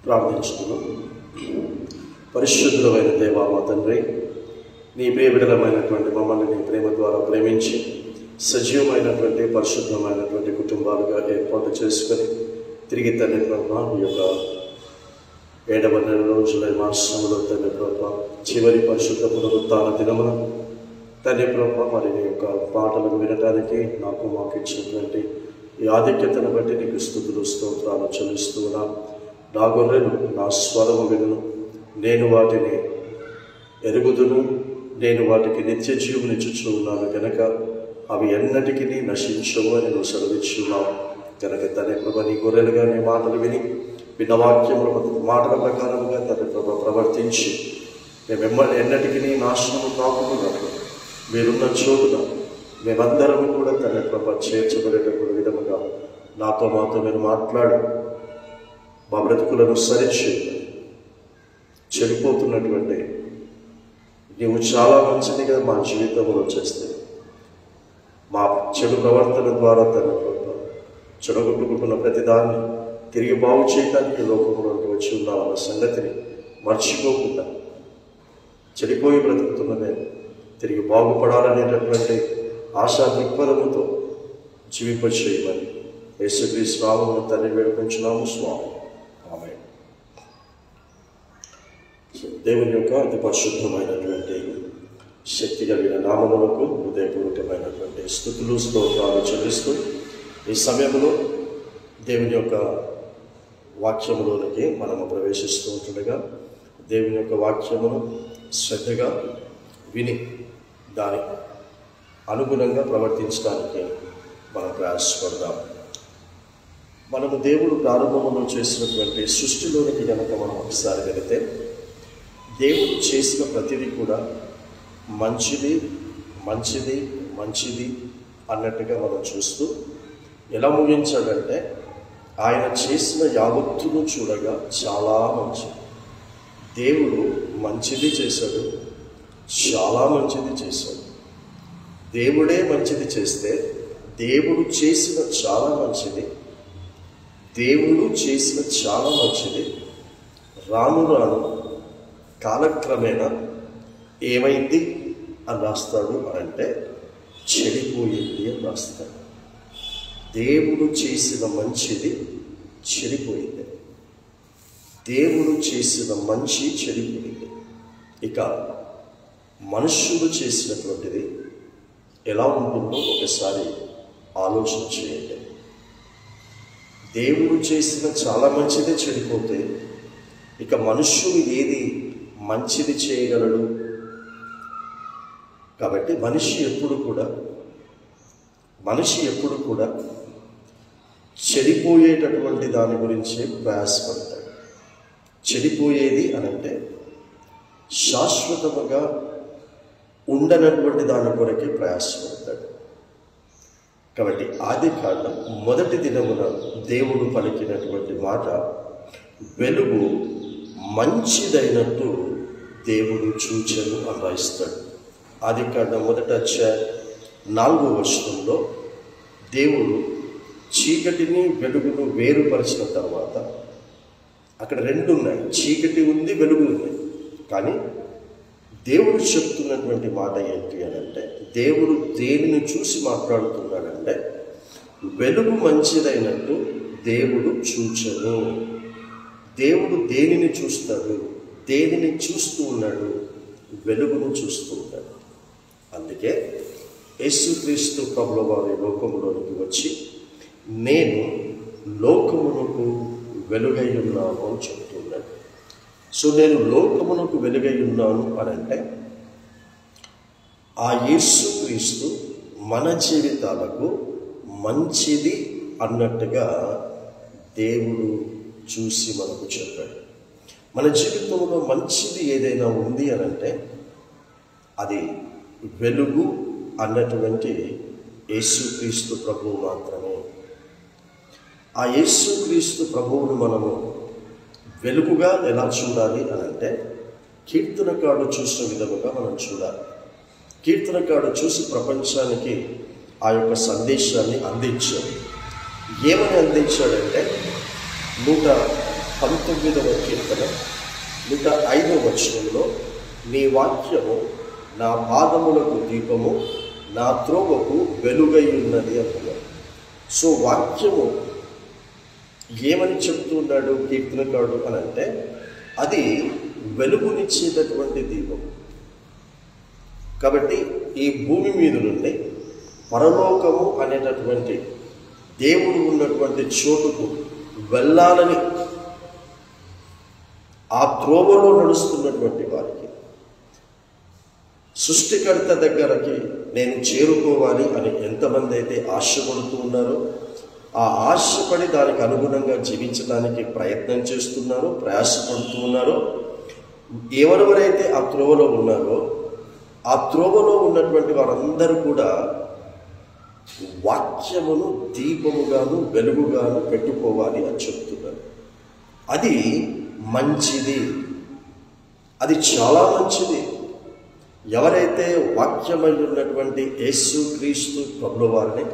ప్రార్థించుకున్నాం. పరిశుద్ధులైన దేవా మా తండ్రి, నీ ప్రియబిడ్డలమైనటువంటి మమ్మల్ని నీ ప్రేమ ద్వారా ప్రేమించి సజీవమైనటువంటి పరిశుద్ధమైనటువంటి కుటుంబాలుగా ఏర్పాటు చేసుకొని తిరిగి తండ్రి ప్రభా ఈ యొక్క 7వ నెలలో జూలై మాసంలో తండ్రి ప్రభా చివరి పరిశుద్ధ పునరుత్థాన దినమున తండ్రి ప్రభా మరి నీ యొక్క పాటలను వినటానికి మాకు ఇచ్చినటువంటి ఈ ఆధిక్యతను బట్టి నీకు స్తుతులు స్తోత్రాలు చెల్లిస్తున్నా. నా గొర్రెలు నా స్వరము వినును, నేను వాటిని ఎరుగుదును, నేను వాటికి నిత్య జీవునిచ్చుచూ ఉన్నాను గనక అవి ఎన్నటికీ నశించవు అని నువ్వు సెలవిచ్చున్నావు కనుక తండ్రి ప్రభా నీ గొర్రెలుగా నీ మాటలు విని విన్న వాక్యముల మాటల ప్రకారంగా తండ్రి ప్రభా ప్రవర్తించి మేము ఎన్నటికీ నాశనము కాకున్నట్లు మీరున్న చోటున మేమందరము కూడా తండ్రి ప్రభా చేర్చబడేటప్పుడు విధముగా మాతో మీరు మాట్లాడు, మా బ్రతుకులను సరిచేయండి. చెడిపోతున్నటువంటి నీవు చాలా మంచిదిగా మా జీవితంలో చేస్తే మా చెడు ప్రవర్తన ద్వారా తండ్రి ప్రభా చెడగొట్టుకుంటున్న ప్రతిదాన్ని తిరిగి బాగు చేయడానికి లోకంలోకి వచ్చి ఉన్నామన్న సంగతిని మర్చిపోకుండా చెడిపోయి బ్రతుకుతున్నదే తిరిగి బాగుపడాలనేటటువంటి ఆశా దృక్పథముతో జీవింపచేయమని యేసుక్రీస్తు నామమున తండ్రి వేడుకొంచున్నాము స్వామి, ఆమేన్. దేవుని యొక్క అతి పరిశుద్ధమైనటువంటి శక్తి కలిగిన నామములకు హృదయపూర్వకమైనటువంటి స్తుతులు స్తోత్రాలు చెల్లిస్తూ ఈ సమయంలో దేవుని యొక్క వాక్యములోనికి మనము ప్రవేశిస్తూ ఉంటుండగా దేవుని యొక్క వాక్యమును శ్రద్ధగా విని దాని అనుగుణంగా ప్రవర్తించడానికి మనం ప్రయాసపడదాం. మనము దేవుడు ప్రారంభంలో చేసినటువంటి సృష్టిలోనికి కనుక మనం ఒకసారి వెళితే దేవుడు చేసిన ప్రతిదీ కూడా మంచిది మంచిది మంచిది అన్నట్టుగా మనం చూస్తూ ఎలా ముగించాడంటే ఆయన చేసిన యావత్తును చూడగా చాలా మంచిది. దేవుడు మంచిది చేశాడు, చాలా మంచిది చేశాడు. దేవుడే మంచిది చేస్తే దేవుడు చేసిన చాలా మంచిది, దేవుడు చేసిన చాలా మంచిది రాను రాను కాలక్రమేణా ఏమైంది అని రాస్తాడు అంటే చెడిపోయింది అని రాస్తాడు. దేవుడు చేసిన మంచిది చెడిపోయింది, దేవుడు చేసిన మంచి చెడిపోయింది. ఇక మనుష్యుడు చేసినటువంటిది ఎలా ఉంటుందో ఒకసారి ఆలోచన చేయండి. దేవుడు చేసిన చాలా మంచిదే చెడిపోతే ఇక మనుష్యుడు ఏది మంచిది చేయగలడు? కాబట్టి మనిషి ఎప్పుడు కూడా చెడిపోయేటటువంటి దాని గురించి ప్రయాసపడతాడు. చెడిపోయేది అనంటే శాశ్వతముగా ఉండనటువంటి దాని కొరకే ప్రయాసపడతాడు. కాబట్టి ఆదికాండం 1వ దినమున దేవుడు పలికినటువంటి మాట, వెలుగు మంచిదైనట్టు దేవుడు చూచెను అని రాయిస్తాడు. ఆదికాండం 1వ అధ్యాయం 4వ వచనంలో దేవుడు చీకటిని వెలుగును వేరుపరిచిన తర్వాత అక్కడ 2 ఉన్నాయి, చీకటి ఉంది, వెలుగు ఉంది. కానీ దేవుడు చెప్తున్నటువంటి మాట ఏంటి అని అంటే, దేవుడు దేనిని చూసి మాట్లాడుతున్నాడంటే వెలుగు మంచిదైనట్టు దేవుడు చూచెను. దేవుడు దేనిని చూస్తాడు? దేనిని చూస్తూ ఉన్నాడు? వెలుగును చూస్తూ ఉన్నాడు. అందుకే యేసుక్రీస్తు ప్రభుల వారి లోకములోనికి వచ్చి నేను లోకమునకు వెలుగై ఉన్నాను అని చెప్తున్నాడు. సో నేను లోకమునకు వెలుగై ఉన్నాను అని అంటే ఆ యేసుక్రీస్తు మన జీవితాలకు మంచిది అన్నట్టుగా దేవుడు చూసి మనకు చెప్పాడు. మన జీవితంలో మంచిది ఏదైనా ఉంది అని అంటే అది వెలుగు అన్నటువంటి యేసుక్రీస్తు ప్రభువు మాత్రమే. ఆ యేసుక్రీస్తు ప్రభువును మనము వెలుగుగా ఎలా చూడాలి అని అంటే కీర్తనకారుడు చూసిన విధముగా మనం చూడాలి. కీర్తనకారుడు చూసి ప్రపంచానికి ఆ యొక్క సందేశాన్ని అందించాడు. ఏమని అందించాడంటే 19వ కీర్తన 105వ వచనంలో, నీ వాక్యము నా పాదములకు దీపము, నా త్రోవకు వెలుగై ఉన్నది అంటున్నాడు. సో వాక్యము ఏమని చెప్తున్నాడు కీర్తనకారుడు అని అంటే, అది వెలుగునిచ్చేటటువంటి దీపం. కాబట్టి ఈ భూమి మీద నుండి పరలోకము అనేటటువంటి దేవుడు ఉన్నటువంటి చోటుకు వెళ్ళాలని ఆ త్రోవలో నడుస్తున్నటువంటి వారికి, సృష్టికర్త దగ్గరకి నేను చేరుకోవాలి అని ఎంతమంది అయితే ఆశపడుతూ ఉన్నారో, ఆ ఆశపడి దానికి అనుగుణంగా జీవించడానికి ప్రయత్నం చేస్తున్నారో, ప్రయాసపడుతూ ఉన్నారో, ఎవరెవరైతే ఆ త్రోవలో ఉన్నారో, ఆ త్రోవలో ఉన్నటువంటి వారందరూ కూడా వాక్యమును దీపముగాను వెలుగుగాను పెట్టుకోవాలి అని చెప్తున్నారు. అది మంచిది, అది చాలా మంచిది. ఎవరైతే వాక్యమై ఉన్నటువంటి యేసు క్రీస్తు ప్రభుల వారిని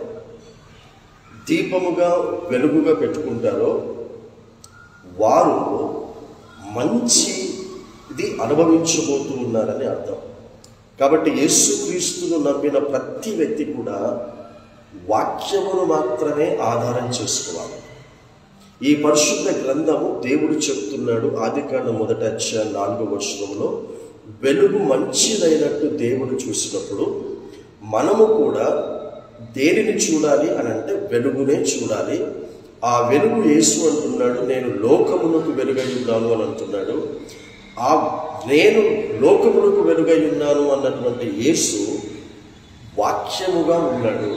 దీపముగా వెలుగుగా పెట్టుకుంటారో వారు మంచిది అనుభవించబోతూ ఉన్నారని అర్థం. కాబట్టి యేసు క్రీస్తును నమ్మిన ప్రతి వ్యక్తి కూడా వాక్యమును మాత్రమే ఆధారం చేసుకోవాలి. ఈ పరిశుద్ధ గ్రంథము దేవుడు చెప్తున్నాడు, ఆదికాండం 1వ అధ్యాయం 4వ వచనంలో, వెలుగు మంచిదైనట్టు దేవుడు చూసినప్పుడు మనము కూడా దేనిని చూడాలి అని అంటే వెలుగునే చూడాలి. ఆ వెలుగు యేసు అంటున్నాడు, నేను లోకమునకు వెలుగై ఉన్నాను అని అంటున్నాడు. ఆ నేను లోకమునకు వెలుగై ఉన్నాను అన్నటువంటి యేసు వాక్యముగా ఉన్నాడు.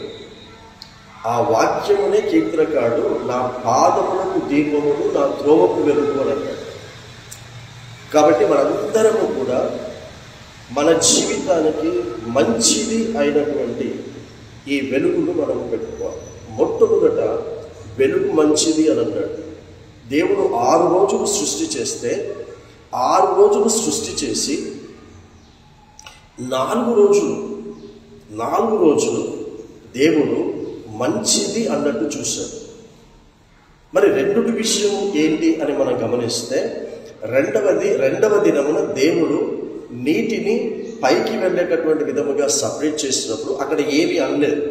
ఆ వాక్యమునే కీర్తనకారుడు నా పాదములకు దీపమును, నా త్రోవకు వెలుగు అని అన్నాడు. కాబట్టి మనందరము కూడా మన జీవితానికి మంచిది అయినటువంటి ఈ వెలుగును మనం పెట్టుకోవాలి. మొట్టమొదట వెలుగు మంచిది అని అన్నాడు. దేవుడు 6 రోజులు సృష్టి చేస్తే 6 రోజులు సృష్టి చేసి 4 రోజులు దేవుడు మంచిది అన్నట్టు చూశాడు. మరి రెండోటి విషయం ఏంటి అని మనం గమనిస్తే, రెండవ దినమున దేవుడు నీటిని పైకి వెళ్ళేటటువంటి విధముగా సపరేట్ చేసినప్పుడు అక్కడ ఏమీ అనలేదు.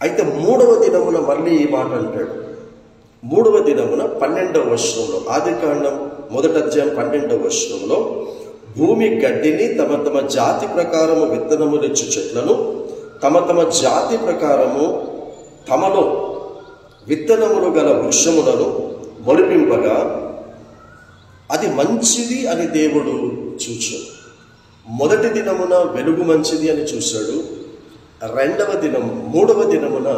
అయితే 3వ దినమున మళ్ళీ ఈ మాట అంటాడు. 3వ దినమున 12వ వచనంలో, ఆదికాండం 1వ అధ్యాయం 12వ వచనంలో, భూమి గడ్డిని తమ తమ జాతి ప్రకారము విత్తనములిచ్చు చెట్లను తమ తమ జాతి ప్రకారము తమలో విత్తనములు గల వృక్షములను మొలిపింపగా అది మంచిది అని దేవుడు చూచాడు. మొదటి దినమున వెలుగు మంచిది అని చూశాడు. 3వ దినమున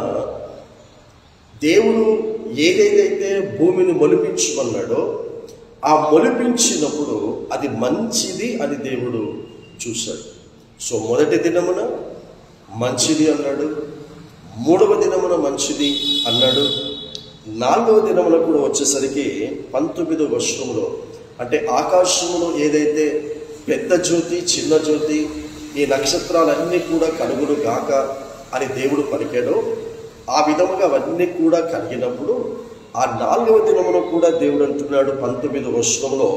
దేవుడు ఏదైతే భూమిని మొలిపించమన్నాడో ఆ మొలిపించినప్పుడు అది మంచిది అని దేవుడు చూశాడు. సో మొదటి దినమున మంచిది అన్నాడు, 3వ దినమున మంచిది అన్నాడు, 4వ దినమున కూడా వచ్చేసరికి 19వ వచనంలో, అంటే ఆకాశములో ఏదైతే పెద్ద జ్యోతి చిన్న జ్యోతి ఈ నక్షత్రాలన్నీ కూడా కలుగును గాక అని దేవుడు పలికాడో ఆ విధముగా అవన్నీ కూడా కలిగినప్పుడు ఆ 4వ దినమున కూడా దేవుడు అంటున్నాడు 19వ వచనంలో,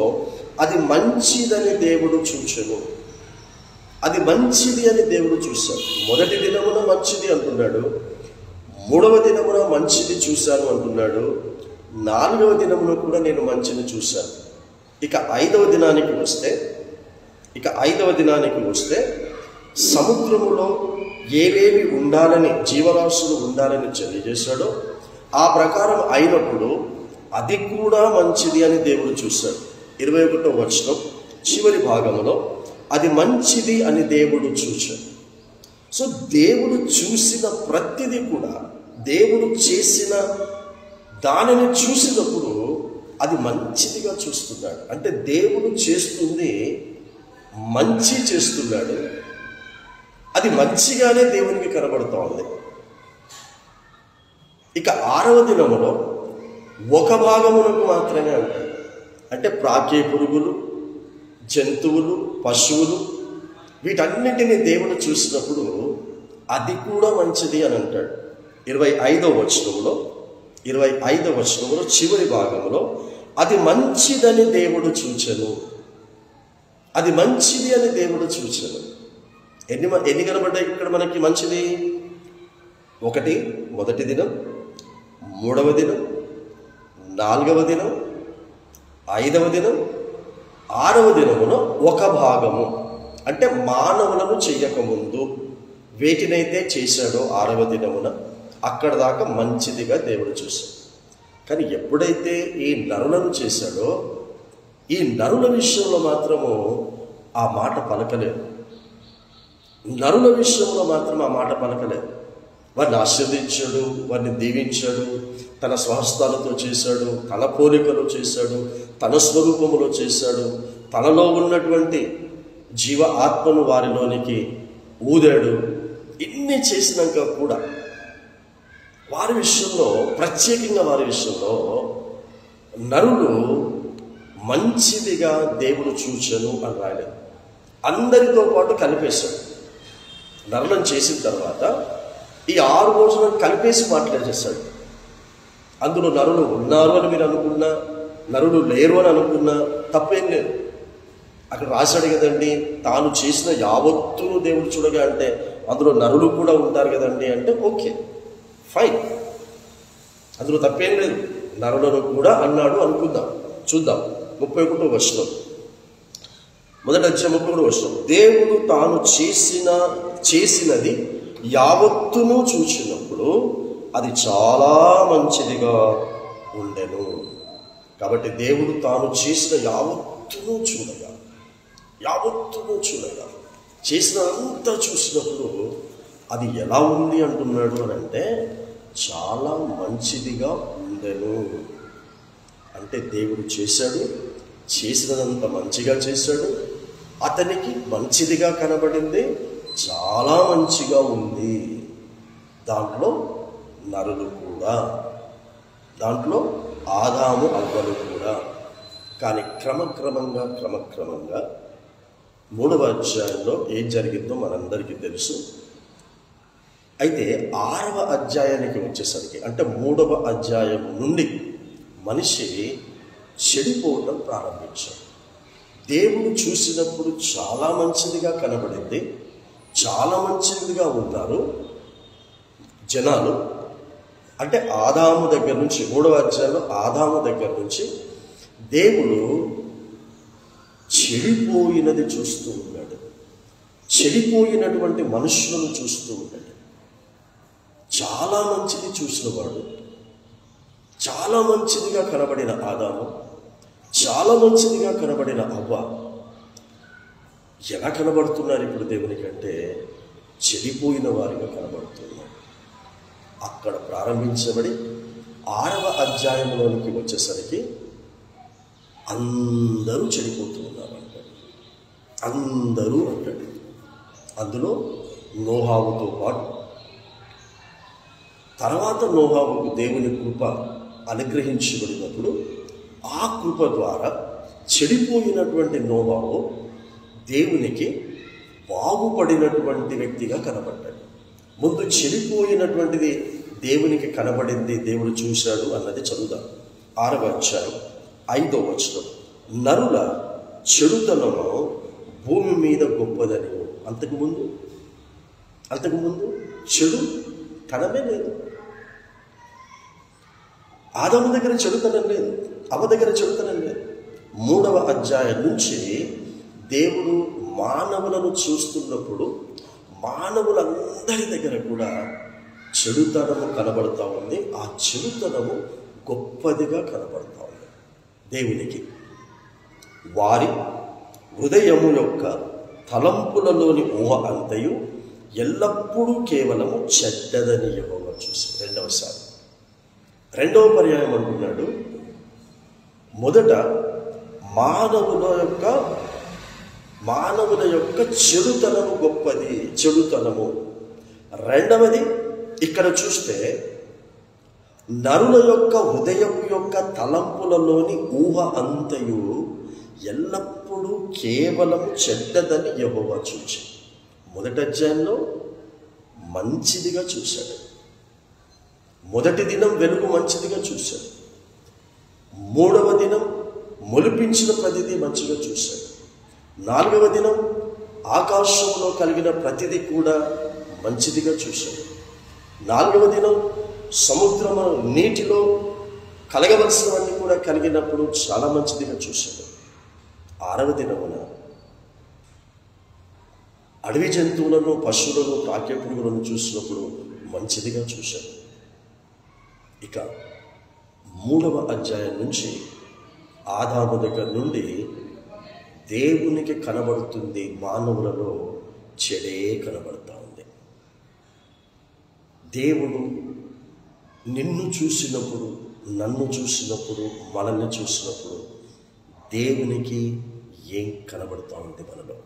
అది మంచిదని దేవుడు చూచెను. అది మంచిది అని దేవుడు చూశాడు. మొదటి దినమున మంచిది అంటున్నాడు, 3వ దినమున మంచిది చూశాను అంటున్నాడు, 4వ దినమున కూడా నేను మంచిని చూశాను. ఇక 5వ దినానికి వస్తే సముద్రములో ఏవేవి ఉండాలని, జీవరాశులు ఉండాలని తెలియజేశాడో ఆ ప్రకారం అయినప్పుడు అది కూడా మంచిది అని దేవుడు చూశాడు. 21వ వచనం చివరి భాగంలో అది మంచిది అని దేవుడు చూశాడు. సో దేవుడు చూసిన ప్రతిదీ కూడా, దేవుడు చేసిన దానిని చూసినప్పుడు అది మంచిదిగా చూస్తున్నాడు. అంటే దేవుడు చేస్తుంది మంచి చేస్తున్నాడు, అది మంచిగానే దేవునికి కనబడుతూ ఉంది. ఇక 6వ దినములో ఒక భాగమునకు మాత్రమే అంటాడు. అంటే ప్రాకే పురుగులు, జంతువులు, పశువులు వీటన్నిటిని దేవుడు చూసినప్పుడు అది కూడా మంచిది అని అంటాడు. 25వ వచనంలో చివరి భాగంలో అది మంచిదని దేవుడు చూచెను. అది మంచిది అని దేవుడు చూచెను. ఎన్ని కనబడ్డాయి ఇక్కడ మనకి మంచిది? 1 మొదటి దినం, 3వ దినం, 4వ దినం, 5వ దినం, 6వ దినమున ఒక భాగము. అంటే మానవులను చెయ్యకముందు వేటినైతే చేశాడో 6వ దినమున అక్కడ దాకా మంచిదిగా దేవుడు చూశాడు. కానీ ఎప్పుడైతే ఈ నరులను చేశాడో ఈ నరుల విషయంలో మాత్రము ఆ మాట పలకలేదు. నరుల విషయంలో మాత్రం ఆ మాట పలకలేదు. వారిని ఆశీర్వదించాడు, వారిని దీవించాడు, తన స్వహస్తాలతో చేశాడు, తన పోలికలో చేశాడు, తన స్వరూపములో చేశాడు, తనలో ఉన్నటువంటి జీవ ఆత్మను వారిలోనికి ఊదాడు. ఇన్ని చేసినాక కూడా వారి విషయంలో, ప్రత్యేకంగా వారి విషయంలో నరులు మంచిదిగా దేవుడు చూచెను అని రాయలేదు. అందరితో పాటు కలిపేశాడు. నరులను చేసిన తర్వాత ఈ 6 రోజులను కలిపేసి మాట్లాడేశాడు. అందులో నరులు ఉన్నారు అని మీరు అనుకున్నా, నరులు లేరు అని అనుకున్నా తప్పేం లేదు. అక్కడ రాశాడు కదండి, తాను చేసిన యావత్తును దేవుడు చూడగా అంటే అందులో నరులు కూడా ఉంటారు కదండి అంటే ఓకే, ఫైన్, అందులో తప్పేం లేదు. నరులను కూడా అన్నాడు అనుకుందాం. చూద్దాం 31వ వచనం, మొదటి అధ్యాయం 31వ వచనం. దేవుడు తాను చేసినది యావత్తును చూచినప్పుడు అది చాలా మంచిదిగా ఉండెను. కాబట్టి దేవుడు తాను చేసిన యావత్తును చూడగా చేసినంతా చూసినప్పుడు అది ఎలా ఉంది అంటున్నాడు అని అంటే చాలా మంచిదిగా ఉండెను. అంటే దేవుడు చేశాడు, చేసినదంతా మంచిగా చేశాడు, అతనికి మంచిదిగా కనబడింది, చాలా మంచిగా ఉంది. దాంట్లో నరులు కూడా, దాంట్లో ఆదాము అవ్వలు కూడా. కానీ క్రమక్రమంగా 3వ అధ్యాయంలో ఏం జరిగిందో మనందరికీ తెలుసు. అయితే 6వ అధ్యాయానికి వచ్చేసరికి, అంటే 3వ అధ్యాయం నుండి మనిషి చెడిపోవటం ప్రారంభించాడు. దేవుడు చూసినప్పుడు చాలా మంచిదిగా కనబడింది, చాలా మంచిదిగా ఉన్నారు జనాలు. అంటే ఆదాము దగ్గర నుంచి 3వ అధ్యాయంలో ఆదాము దగ్గర నుంచి దేవుడు చెడిపోయినది చూస్తూ ఉన్నాడు, చెడిపోయినటువంటి మనుషులను చూస్తూ ఉన్నాడు. చాలా మంచిది చూసినవాడు, చాలా మంచిదిగా కనబడిన ఆదాము, చాలా మంచిదిగా కనబడిన అవ్వ ఎలా కనబడుతున్నారు ఇప్పుడు దేవునికి అంటే చెడిపోయిన వారిగా కనబడుతున్నారు. అక్కడ ప్రారంభించబడి 6వ అధ్యాయంలోనికి వచ్చేసరికి అందరూ చెడిపోతున్నారు అంటాడు. అందరూ అంటాడు. అందులో నోహావుతో పాటు. తర్వాత నోహావుకు దేవుని కృప అనుగ్రహించబడినప్పుడు ఆ కృప ద్వారా చెడిపోయినటువంటి నోహావు దేవునికి బాగుపడినటువంటి వ్యక్తిగా కనబడ్డాడు. ముందు చెడిపోయినటువంటిది దేవునికి కనబడింది, దేవుడు చూశాడు అన్నది చదువుదాం. 6వ అధ్యాయం 5వ వచనం. నరుల చెడుతనము భూమి మీద గొప్పదని. అంతకుముందు చెడు తనమే లేదు. ఆదాము దగ్గర చెడుతనం లేదు, అవ్వ దగ్గర చెడుతనం లేదు. 3వ అధ్యాయం నుంచి దేవుడు మానవులను చూస్తున్నప్పుడు మానవులందరి దగ్గర కూడా చెడుతనము కనబడతా ఉంది. ఆ చెడుతనము గొప్పదిగా కనబడతా ఉంది దేవునికి. వారి హృదయము యొక్క తలంపులలోని ఊహ అంతయు ఎల్లప్పుడూ కేవలము చెడ్డదని యెహోవా చూసి. రెండవ పర్యాయం అంటున్నాడు, మొదట మానవుల యొక్క చెడుతనము గొప్పది, చెడుతనము. రెండవది ఇక్కడ చూస్తే నరుల యొక్క హృదయం యొక్క తలంపులలోని ఊహ అంతయు ఎల్లప్పుడూ కేవలము చెడ్డదని యెహోవా చూచి. మొదటి అధ్యాయంలో మంచిదిగా చూశాడు, మొదటి దినం వెలుగు మంచిదిగా చూశాడు. 3వ దినం మొలిపించిన ప్రతిదీ మంచిగా చూశాడు. 4వ దినం ఆకాశంలో కలిగిన ప్రతిదీ కూడా మంచిదిగా చూశాడు. 4వ దినం సముద్రము నీటిలో కలగవలసినవన్నీ కూడా కలిగినప్పుడు చాలా మంచిదిగా చూశాడు. 6వ దినమున అడవి జంతువులను, పశువులను, కాకేపురుగులను చూసినప్పుడు మంచిదిగా చూశాడు. ఇక 3వ అధ్యాయం నుంచి ఆదాము దగ్గర నుండి దేవునికి కనబడుతుంది, మానవులలో చెడే కనబడతా ఉంది. దేవుడు నిన్ను చూసినప్పుడు, నన్ను చూసినప్పుడు, మనల్ని చూసినప్పుడు దేవునికి ఏం కనబడతా ఉంది మనలో?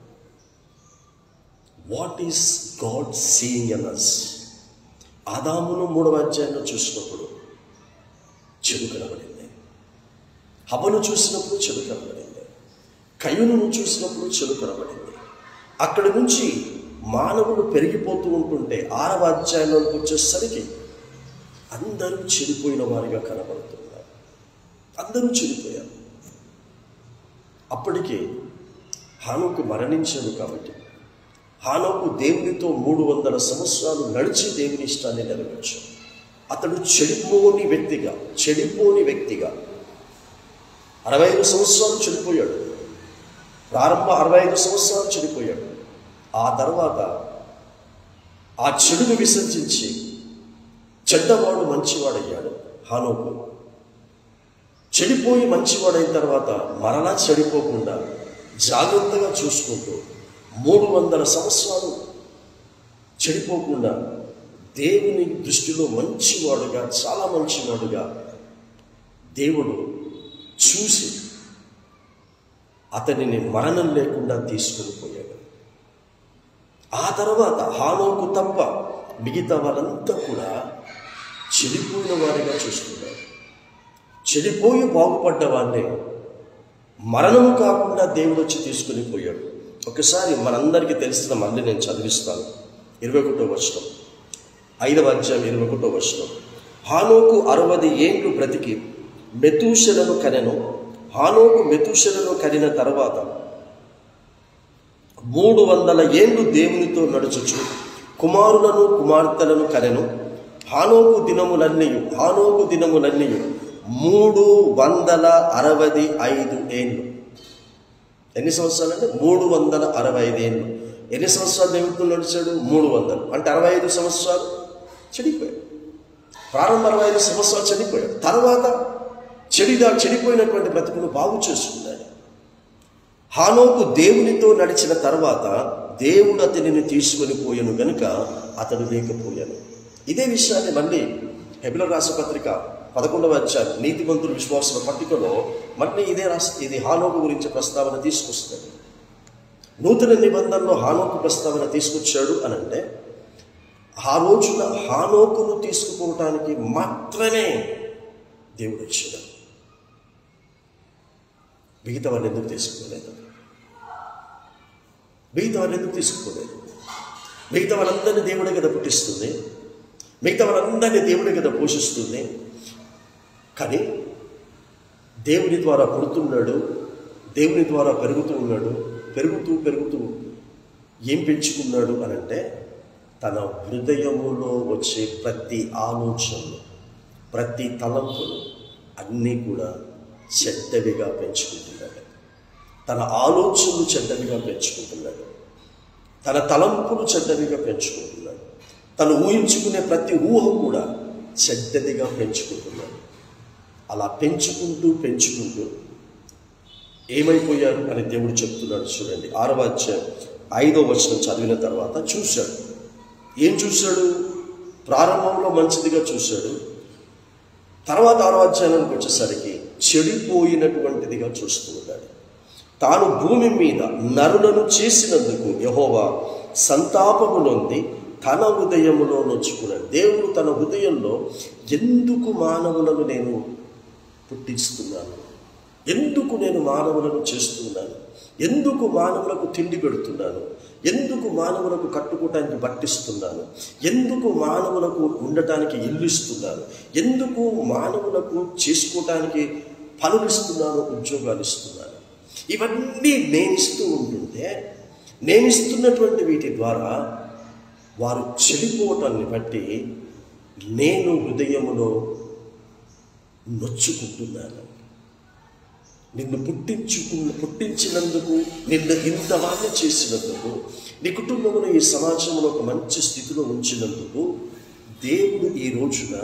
What is God seeing in us? ఆదామును 3వ అధ్యాయంలో చూసినప్పుడు చెడు కనబడింది. హవ్వను చూసినప్పుడు చెడు కనబడింది. కయ్యూనును చూసినప్పుడు చెడు కనబడింది. అక్కడి నుంచి మానవులు పెరిగిపోతూ ఉంటుంటే 6వ అధ్యాయంలోకి వచ్చేసరికి అందరూ చెడిపోయిన వారిగా కనబడుతున్నారు. అందరూ చెడిపోయారు. అప్పటికే హానోకు మరణించాడు. కాబట్టి హానోకు దేవునితో 300 సంవత్సరాలు నడిచి దేవుని ఇష్టాన్ని నెరవేర్చాడు. అతడు చెడిపోని వ్యక్తిగా 65 సంవత్సరాలు చెడిపోయాడు. ప్రారంభ 65 సంవత్సరాలు చెడిపోయాడు. ఆ తర్వాత ఆ చెడును విసర్జించి చెడ్డవాడు మంచివాడయ్యాడు హానోకు. చెడిపోయి మంచివాడైన తర్వాత మరలా చెడిపోకుండా జాగ్రత్తగా చూసుకుంటూ 300 సంవత్సరాలు చెడిపోకుండా దేవుని దృష్టిలో మంచివాడుగా, చాలా మంచివాడుగా దేవుడు చూసి అతనిని మరణం లేకుండా తీసుకుని పోయాడు. ఆ తర్వాత హానోకు తప్ప మిగతా వాళ్ళంతా కూడా చెడిపోయిన వారిగా చూస్తున్నారు. చెడిపోయి బాగుపడ్డ వాడిని మరణము కాకుండా దేవుడు వచ్చి తీసుకుని పోయాడు. ఒకసారి మనందరికీ తెలిసిన, మళ్ళీ నేను చదివిస్తాను. 21వ వచనం, 5వ అధ్యాయం 21వ వచనం. హానోకు 60 ఏండ్లు బ్రతికి మెతూషెలను కనెను. హానోకు మెతూషెలను కనిన తర్వాత 300 ఏండ్లు దేవునితో నడుచుచు కుమారులను కుమార్తెలను కనెను. హానోకు దినములన్నీ 365 ఏండ్లు. ఎన్ని సంవత్సరాలు అంటే 365 ఏండ్లు. ఎన్ని సంవత్సరాలు దేవుడితో నడిచాడు? 300. అంటే 65 సంవత్సరాలు చెడిపోయాడు. ప్రారంభ 65 సంవత్సరాలు చెడిపోయాడు. తర్వాత చెడిపోయినటువంటి బ్రతుకును బాగు చేసుకున్నాడు. హానోకు దేవునితో నడిచిన తర్వాత దేవుడు అతనిని తీసుకొని పోయాను గనుక అతడు లేకపోయాను. ఇదే విషయాన్ని మళ్ళీ హెబ్రీయులకు రాసిన పత్రిక 11వ అధ్యాయం నీతిమంతుల విశ్వాసుల పట్టికలో మళ్ళీ ఇది హానోకు గురించి ప్రస్తావన తీసుకొస్తాడు. నూతన నిబంధనలో హానోకు ప్రస్తావన తీసుకొచ్చాడు అనంటే ఆ రోజున హానోకును తీసుకుపోవటానికి మాత్రమే దేవుడు వచ్చాడు. మిగతా వారిని ఎందుకు తీసుకోలేదు? మిగతా వాళ్ళందరినీ దేవుడే కదా పుట్టిస్తుంది. మిగతా వాళ్ళందరినీ దేవుడే కదా పోషిస్తుంది. కానీ దేవుని ద్వారా పుడుతున్నాడు, దేవుని ద్వారా పెరుగుతూ ఉన్నాడు. పెరుగుతూ ఏం పెంచుకున్నాడు అనంటే తన హృదయములో వచ్చే ప్రతి ఆలోచనలు, ప్రతి తలంపులు అన్నీ కూడా చెడ్డవిగా పెంచుకుంటున్నాడు. తన ఆలోచనలు చెడ్డవిగా పెంచుకుంటున్నాడు. తన తలంపులు చెడ్డవిగా పెంచుకుంటున్నాడు. తను ఊహించుకునే ప్రతి ఊహ కూడా చెడ్డదిగా పెంచుకుంటున్నాడు. అలా పెంచుకుంటూ ఏమైపోయారు అని దేవుడు చెప్తున్నాడు. చూడండి, 6వ అధ్యాయం 5వ వచనం చదివిన తర్వాత చూశాడు. ఏం చూశాడు? ప్రారంభంలో మంచిదిగా చూశాడు. తర్వాత 6వ అధ్యాయానికి వచ్చేసరికి చెడిపోయినటువంటిదిగా చూస్తూ ఉన్నాడు. తాను భూమి మీద నరులను చేసినందుకు యెహోవా సంతాపము నొంది తన హృదయములో నొచ్చుకున్నాడు. దేవుడు తన హృదయంలో ఎందుకు మానవులను నేను పుట్టిస్తున్నాను, ఎందుకు నేను మానవులను చేస్తున్నాను, ఎందుకు మానవులకు తిండి పెడుతున్నాను, ఎందుకు మానవులకు కట్టుకోవటానికి బట్టిస్తున్నాను, ఎందుకు మానవులకు ఉండటానికి ఇల్లు ఇస్తున్నాను, ఎందుకు మానవులకు చేసుకోవటానికి పనులు ఇస్తున్నాను, ఉద్యోగాలు ఇస్తున్నాను. ఇవన్నీ నేను ఇస్తూ ఉంటుంటే, నేను ఇస్తున్నటువంటి వీటి ద్వారా వారు చెడిపోవటాన్ని బట్టి నేను హృదయములో నొచ్చుకుంటున్నాను. నిన్ను పుట్టించినందుకు, నిన్ను ఇంతవాణ్ణి చేసినందుకు, నీ కుటుంబంలో ఈ సమాజంలో ఒక మంచి స్థితిలో ఉంచినందుకు దేవుడు ఈ రోజున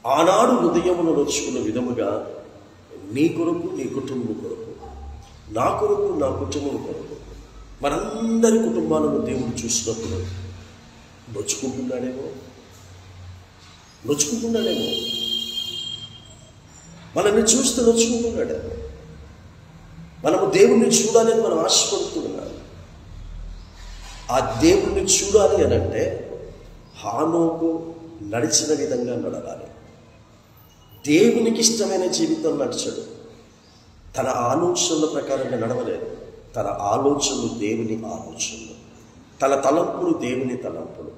ఆనాడు హృదయమును నొచ్చుకున్న విధముగా నీ కొరకు, నీ కుటుంబం కొరకు, నా కొరకు, నా కుటుంబం కొరకు, మనందరి కుటుంబాలను దేవుడు చూసినప్పుడు నొచ్చుకుంటున్నాడేమో. మనల్ని చూస్తే నొచ్చుకుంటున్నాడేమో. మనము దేవుణ్ణి చూడాలని మనం ఆశపడుతున్నాం. ఆ దేవుణ్ణి చూడాలి అని అంటే హానోకు నడిచిన విధంగా నడవాలి. దేవునికి ఇష్టమైన జీవితం నడిచాడు. తన ఆలోచనల ప్రకారంగా నడవలేదు. తన ఆలోచనలు దేవుని ఆలోచనలు, తన తలంపులు దేవుని తలంపులు.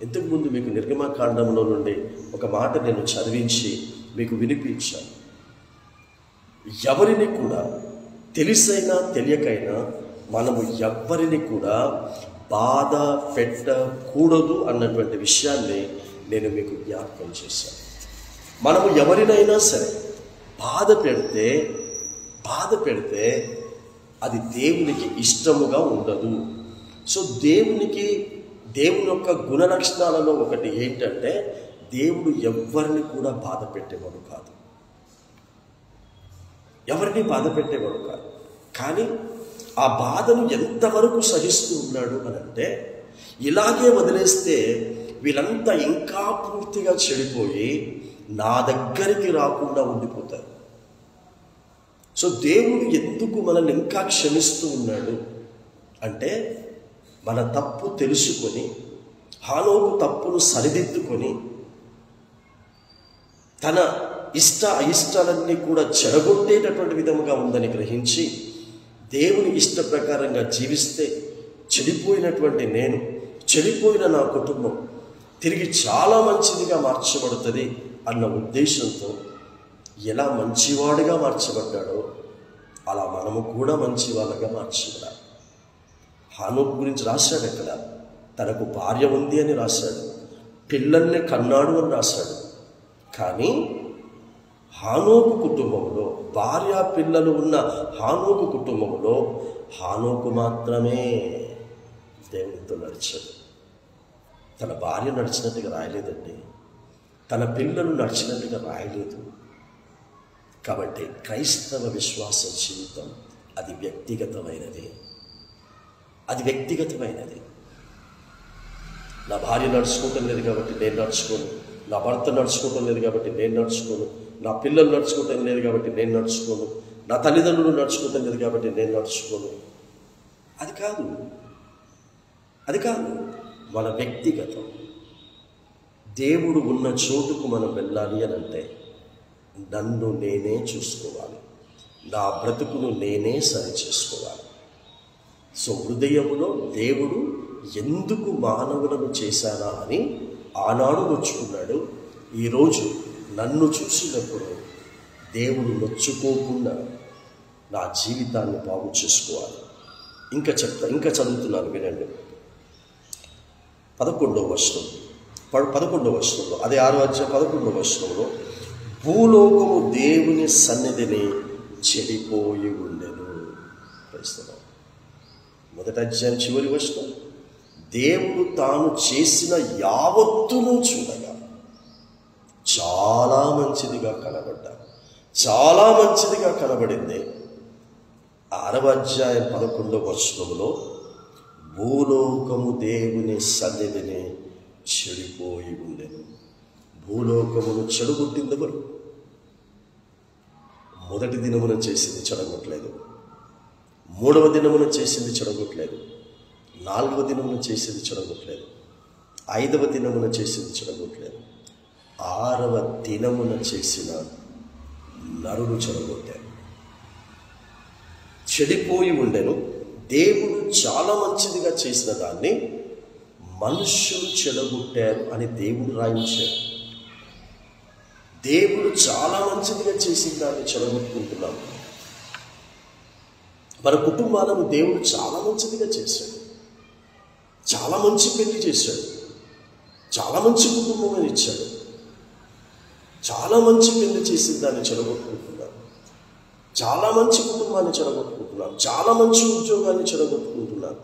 ఇంతకుముందు మీకు నిర్గమకాండంలో నుండి ఒక మాట నేను చదివించి మీకు వినిపించాను. ఎవరిని కూడా తెలిసైనా తెలియకైనా మనము ఎవ్వరిని కూడా బాధ పెట్టకూడదు అన్నటువంటి విషయాన్ని నేను మీకు జ్ఞాపకం చేశాను. మనము ఎవరినైనా సరే బాధ పెడితే అది దేవునికి ఇష్టముగా ఉండదు. సో దేవుని యొక్క గుణ లక్షణాలలో ఒకటి ఏంటంటే, దేవుడు ఎవరిని కూడా బాధ పెట్టేవాడు కాదు. ఎవరిని బాధ పెట్టేవాడు కాదు. కానీ ఆ బాధను ఎంతవరకు సహిస్తూ ఉన్నాడు అని అంటే, ఇలాగే వదిలేస్తే వీళ్ళంతా ఇంకా పూర్తిగా చెడిపోయి నా దగ్గరికి రాకుండా ఉండిపోతారు. సో దేవుడు ఎందుకు మనల్ని ఇంకా క్షమిస్తూ ఉన్నాడు అంటే, మన తప్పు తెలుసుకొని హానోకు తప్పును సరిదిద్దుకొని తన అయిష్టాలన్నీ కూడా చెడగొట్టేటటువంటి విధముగా ఉందని గ్రహించి దేవుని ఇష్ట ప్రకారంగా జీవిస్తే చెడిపోయినటువంటి నేను, చెడిపోయిన నా కుటుంబం తిరిగి చాలా మంచిదిగా మార్చబడుతుంది అన్న ఉద్దేశంతో ఎలా మంచివాడుగా మార్చబడ్డాడో అలా మనము కూడా మంచి వాళ్ళగా మార్చబడాలి. హానోకు గురించి రాశాడు. అక్కడ తనకు భార్య ఉంది అని రాశాడు, పిల్లల్ని కన్నాడు అని రాశాడు. కానీ హానోకు కుటుంబంలో, భార్య పిల్లలు ఉన్న హానోకు కుటుంబంలో హానోకు మాత్రమే దేవునితో నడిచాడు. తన భార్య నడిచినట్టుగా రాయలేదండి, తన పిల్లలు నడిచినట్టుగా రాయలేదు. కాబట్టి క్రైస్తవ విశ్వాస జీవితం అది వ్యక్తిగతమైనది. నా భార్య నడుచుకోవటం లేదు కాబట్టి నేను నడుచుకోను, నా భర్త నడుచుకోవటం లేదు కాబట్టి నేను నడుచుకోను, నా పిల్లలు నడుచుకోవటం లేదు కాబట్టి నేను నడుచుకోను, నా తల్లిదండ్రులు నడుచుకోవటం లేదు కాబట్టి నేను నడుచుకోను. అది కాదు మన వ్యక్తిగతం. దేవుడు ఉన్న చోటుకు మనం వెళ్ళాలి అని అంటే నన్ను నేనే చూసుకోవాలి, నా బ్రతుకును నేనే సరి చేసుకోవాలి. సో హృదయములో దేవుడు ఎందుకు మానవులను చేశానా అని ఆనాడు నొచ్చుకున్నాడు. ఈరోజు నన్ను చూసినప్పుడు దేవుడు నొచ్చుకోకుండా నా జీవితాన్ని బాగు చేసుకోవాలి. ఇంకా చదువుతున్నాను, వినండి. 11వ వచనంలో, అదే 6వ అధ్యాయం 11వ వచనంలో, భూలోకము దేవుని సన్నిధిని చెడిపోయి ఉండెను. ప్రస్తుతం 1వ అధ్యాయం చివరి వచనం, దేవుడు తాను చేసిన యావత్తును చూడగా చాలా మంచిదిగా కనబడింది. 6వ అధ్యాయం 11వ వచనంలో భూలోకము దేవుని సన్నిధిని చెడిపోయి ఉండెను. భూలోకమును చెడగొట్టింది ఎవరు? మొదటి దినమున చేసింది చెడగొట్టలేదు, 3వ దినమున చేసింది చెడగొట్టలేదు, 4వ దినమున చేసింది చెడగొట్టలేదు, 5వ దినమున చేసింది చెడగొట్టలేదు, 6వ దినమున చేసిన నరుడు చెడగొట్టారు. చెడిపోయి ఉండెను. దేవుడు చాలా మంచిదిగా చేసిన దాన్ని మనుష్యులు చెడగొట్టారు అని దేవుడు రాయించాడు. దేవుడు చాలా మంచిదిగా చేసిన దాన్ని చెడగొట్టుకుంటున్నాం. మన కుటుంబాలను దేవుడు చాలా మంచిదిగా చేశాడు. చాలా మంచి పెళ్లి చేశాడు. చాలా మంచి కుటుంబం ఇచ్చాడు. చాలా మంచి పెళ్లి చేసిన దాన్ని చెడగొట్టుకుంటున్నాం. చాలా మంచి కుటుంబాన్ని చెడగొట్టుకుంటున్నాం. చాలా మంచి ఉద్యోగాన్ని చెడగొట్టుకుంటున్నాం.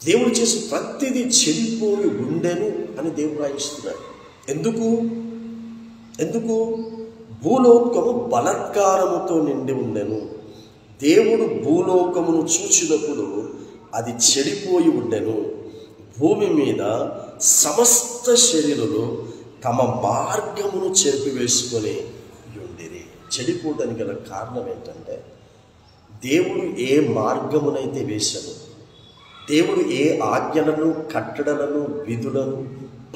దేవుడు చేసి ప్రతిదీ చెడిపోయి ఉండెను అని దేవుడు రాయిస్తున్నాడు. ఎందుకు భూలోకము బలాత్కారముతో నిండి ఉండెను. దేవుడు భూలోకమును చూచినప్పుడు అది చెడిపోయి ఉండెను. భూమి మీద సమస్త శరీరులు తమ మార్గమును చెరిపివేసుకొని ఉండిరి. చెడిపోవడానికి గల కారణం ఏంటంటే, దేవుడు ఏ మార్గమునైతే వేశాడు, దేవుడు ఏ ఆజ్ఞలను, కట్టడలను, విధులను,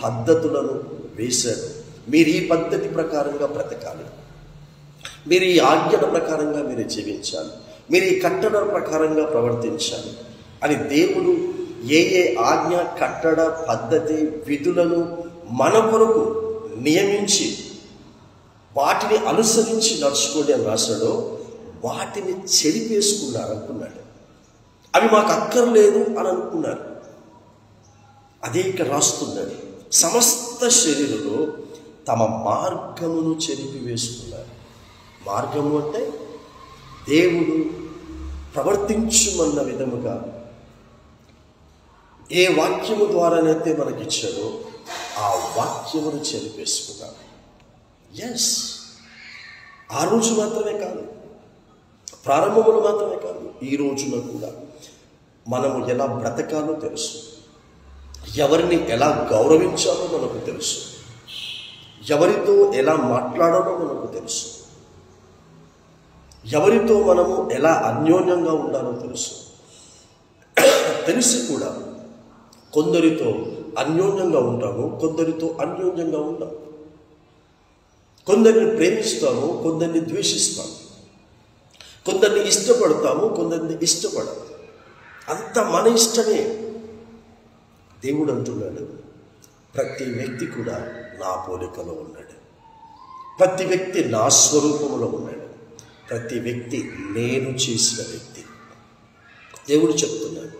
పద్ధతులను వేశాడు, మీరు ఈ పద్ధతి ప్రకారంగా బ్రతకాలి, మీరు ఈ ఆజ్ఞల ప్రకారంగా మీరు జీవించాలి, మీరు ఈ కట్టడ ప్రకారంగా ప్రవర్తించాలి అని దేవుడు ఏ ఆజ్ఞ, కట్టడ, పద్ధతి, విధులను మన కొరకు నియమించి వాటిని అనుసరించి నడుచుకోండి అని రాశాడో వాటిని చెరిపేసుకున్నారు అనుకున్నాడు. అవి మాకు అక్కర్లేదు అని అనుకున్నారు. అదే ఇక్కడ రాస్తున్నాడు. సమస్త శరీరులు తమ మార్గమును చెరిపివేసుకున్నారు. మార్గము అంటే దేవుడు ప్రవర్తించుమన్న విధముగా ఏ వాక్యము ద్వారానైతే మనకిచ్చాడో ఆ వాక్యమును చెరిపేసుకున్నాడు. ఎస్, ఆ రోజు మాత్రమే కాదు, ప్రారంభములు మాత్రమే కాదు, ఈ రోజున కూడా మనము ఎలా బ్రతకాలో తెలుసు, ఎవరిని ఎలా గౌరవించాలో మనకు తెలుసు, ఎవరితో ఎలా మాట్లాడాలో మనకు తెలుసు, ఎవరితో మనము ఎలా అన్యోన్యంగా ఉండాలో తెలుసు. తెలిసి కూడా కొందరితో అన్యోన్యంగా ఉంటాము, కొందరితో అన్యోన్యంగా ఉంటాము. కొందరిని ప్రేమిస్తాము, కొందరిని ద్వేషిస్తాము, కొందరిని ఇష్టపడతాము, కొందరిని ఇష్టపడము. అంత మన ఇష్టమే. దేవుడు అంటున్నాడు, ప్రతి వ్యక్తి కూడా నా పోలికలో ఉన్నాడు, ప్రతి వ్యక్తి నా స్వరూపంలో ఉన్నాడు, ప్రతి వ్యక్తి నేను చేసిన వ్యక్తి. దేవుడు చెప్తున్నాడు,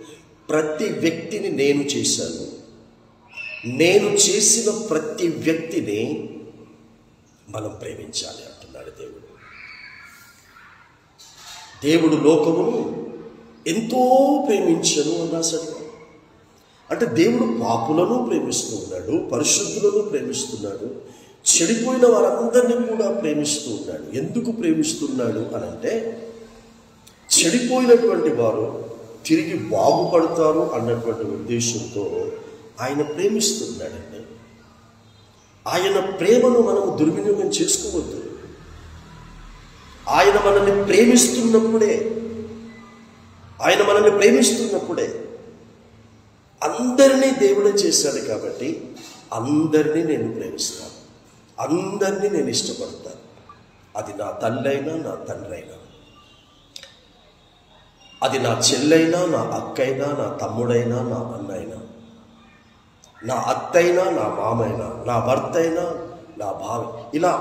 ప్రతి వ్యక్తిని నేను చేశాను, నేను చేసిన ప్రతి వ్యక్తిని మనం ప్రేమించాలి అంటున్నాడు దేవుడు. దేవుడు లోకమును ఎంతో ప్రేమించను అన్నాడు. అంటే దేవుడు పాపులను ప్రేమిస్తూ ఉన్నాడు, పరిశుద్ధులను ప్రేమిస్తున్నాడు, చెడిపోయిన వారందరినీ కూడా ప్రేమిస్తూ ఉన్నాడు. ఎందుకు ప్రేమిస్తున్నాడు అని అంటే, చెడిపోయినటువంటి వారు తిరిగి బాగుపడతారు అన్నటువంటి ఉద్దేశంతో ఆయన ప్రేమిస్తున్నాడండి. ఆయన ప్రేమను మనము దుర్వినియోగం చేసుకోవద్దు. ఆయన మనల్ని ప్రేమిస్తున్నప్పుడే అందరినీ దేవుడే చేశాడు కాబట్టి అందరినీ నేను ప్రేమిస్తాను, అందరినీ నేను ఇష్టపడతాను. అది నా తల్లైనా, నా తండ్రైనా, అది నా చెల్లైనా, నా అక్కైనా, నా తమ్ముడైనా, నా అన్నైనా, నా అత్తైనా, నా మామైనా, నా భర్త అయినా, నా భావ, ఇలా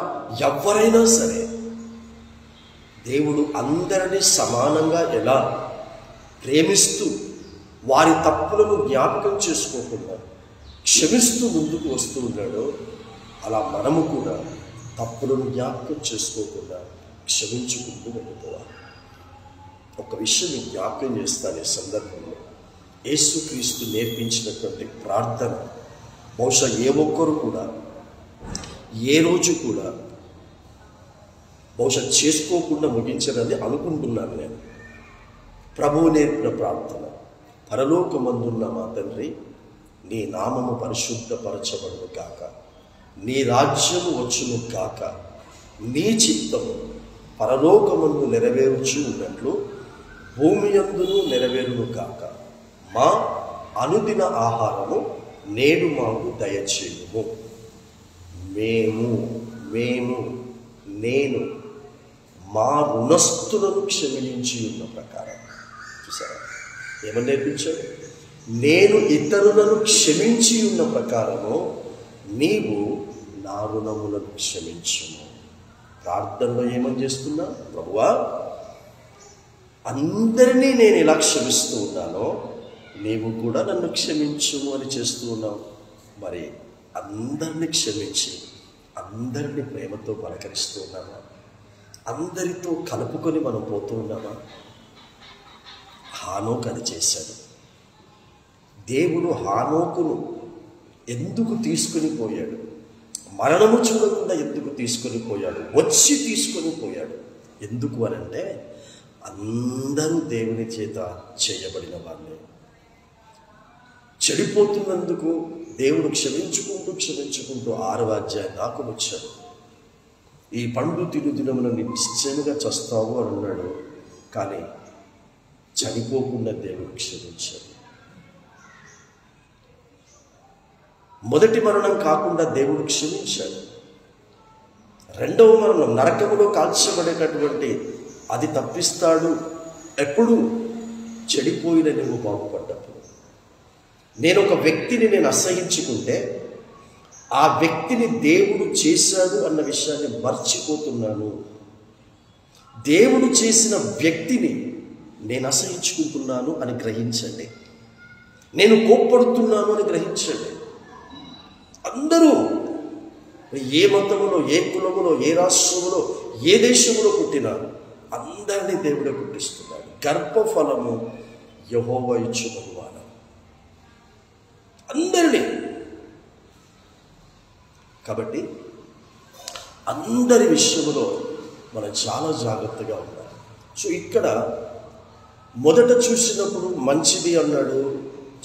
ఎవరైనా సరే దేవుడు అందరినీ సమానంగా ఎలా ప్రేమిస్తూ వారి తప్పులను జ్ఞాపకం చేసుకోకుండా క్షమిస్తూ ముందుకు వస్తూ ఉన్నాడో, అలా మనము కూడా తప్పులను జ్ఞాపకం చేసుకోకుండా క్షమించుకుంటూ వెళ్ళిపోవాలి. ఒక విషయం జ్ఞాపకం చేస్తాను ఈ సందర్భంలో. యేసుక్రీస్తు నేర్పించినటువంటి ప్రార్థన బహుశా ఏ ఒక్కరు కూడా ఏ రోజు కూడా బహుశా చేసుకోకుండా ముగించదని అనుకుంటున్నాను నేను. ప్రభువు నేర్పిన ప్రార్థన, పరలోకమందున్న మా తండ్రి, నీ నామము పరిశుద్ధపరచబడును కాక, నీ రాజ్యము వచ్చును కాక, నీ చిత్తము పరలోకమందు నెరవేర్చు ఉన్నట్లు భూమి యందును నెరవేరును కాక, మా అనుదిన ఆహారము నేడు మాకు దయచేయుము. నేను మా రుణస్థులను క్షమించి ఉన్న ప్రకారం. చూసారా ఏమని నేర్పించాడు? నేను ఇతరులను క్షమించి ఉన్న ప్రకారము నీవు నా రుణములను క్షమించుము. ప్రార్థనలో ఏమని చేస్తున్నా? ప్రభువా, అందరినీ నేను ఎలా క్షమిస్తూ ఉన్నానో నీవు కూడా నన్ను క్షమించు అని చేస్తూ ఉన్నావు. మరి అందరినీ క్షమించి అందరినీ ప్రేమతో పలకరిస్తూ ఉన్నామా? అందరితో కలుపుకొని మనం పోతూ ఉన్నామా? హానోకు అది చేశాడు. దేవుడు హానోకును ఎందుకు తీసుకొని పోయాడు? మరణము చూడకుండా ఎందుకు తీసుకొని పోయాడు? వచ్చి తీసుకొని పోయాడు. ఎందుకు అనంటే అందరూ దేవుని చేత చేయబడిన వాళ్ళే. చెడిపోతున్నందుకు దేవుడు క్షమించుకుంటూ 6వ అధ్యాయం దాకా వచ్చాడు. ఈ పండు తిరుదినమున నిశ్చయముగా చస్తావు అని అన్నాడు. కానీ చనిపోకుండా దేవుడు క్షమించాడు. మొదటి మరణం కాకుండా దేవుడు క్షమించాడు. రెండవ మరణం నరకములో కాల్చబడేటటువంటి అది తప్పిస్తాడు. ఎప్పుడు? చెడిపోయిన నువ్వు బాగుపడ్డప్పుడు. నేను ఒక వ్యక్తిని అసహించుకుంటే ఆ వ్యక్తిని దేవుడు చేశాడు అన్న విషయాన్ని మర్చిపోతున్నాను. దేవుడు చేసిన వ్యక్తిని నేను అసహించుకుంటున్నాను అని గ్రహించండి. నేను కోప్పడుతున్నాను అని గ్రహించండి. అందరూ ఏ మతములో, ఏ కులములో, ఏ రాష్ట్రములో, ఏ దేశంలో పుట్టినా అందరినీ దేవుడే పుట్టిస్తున్నాడు. గర్భఫలము యెహోవా ఇచ్చు బహుమానం. అందరినీ. కాబట్టి అందరి విషయంలో మనం చాలా జాగ్రత్తగా ఉండాలి. సో ఇక్కడ మొదట చూసినప్పుడు మంచిది అన్నాడు.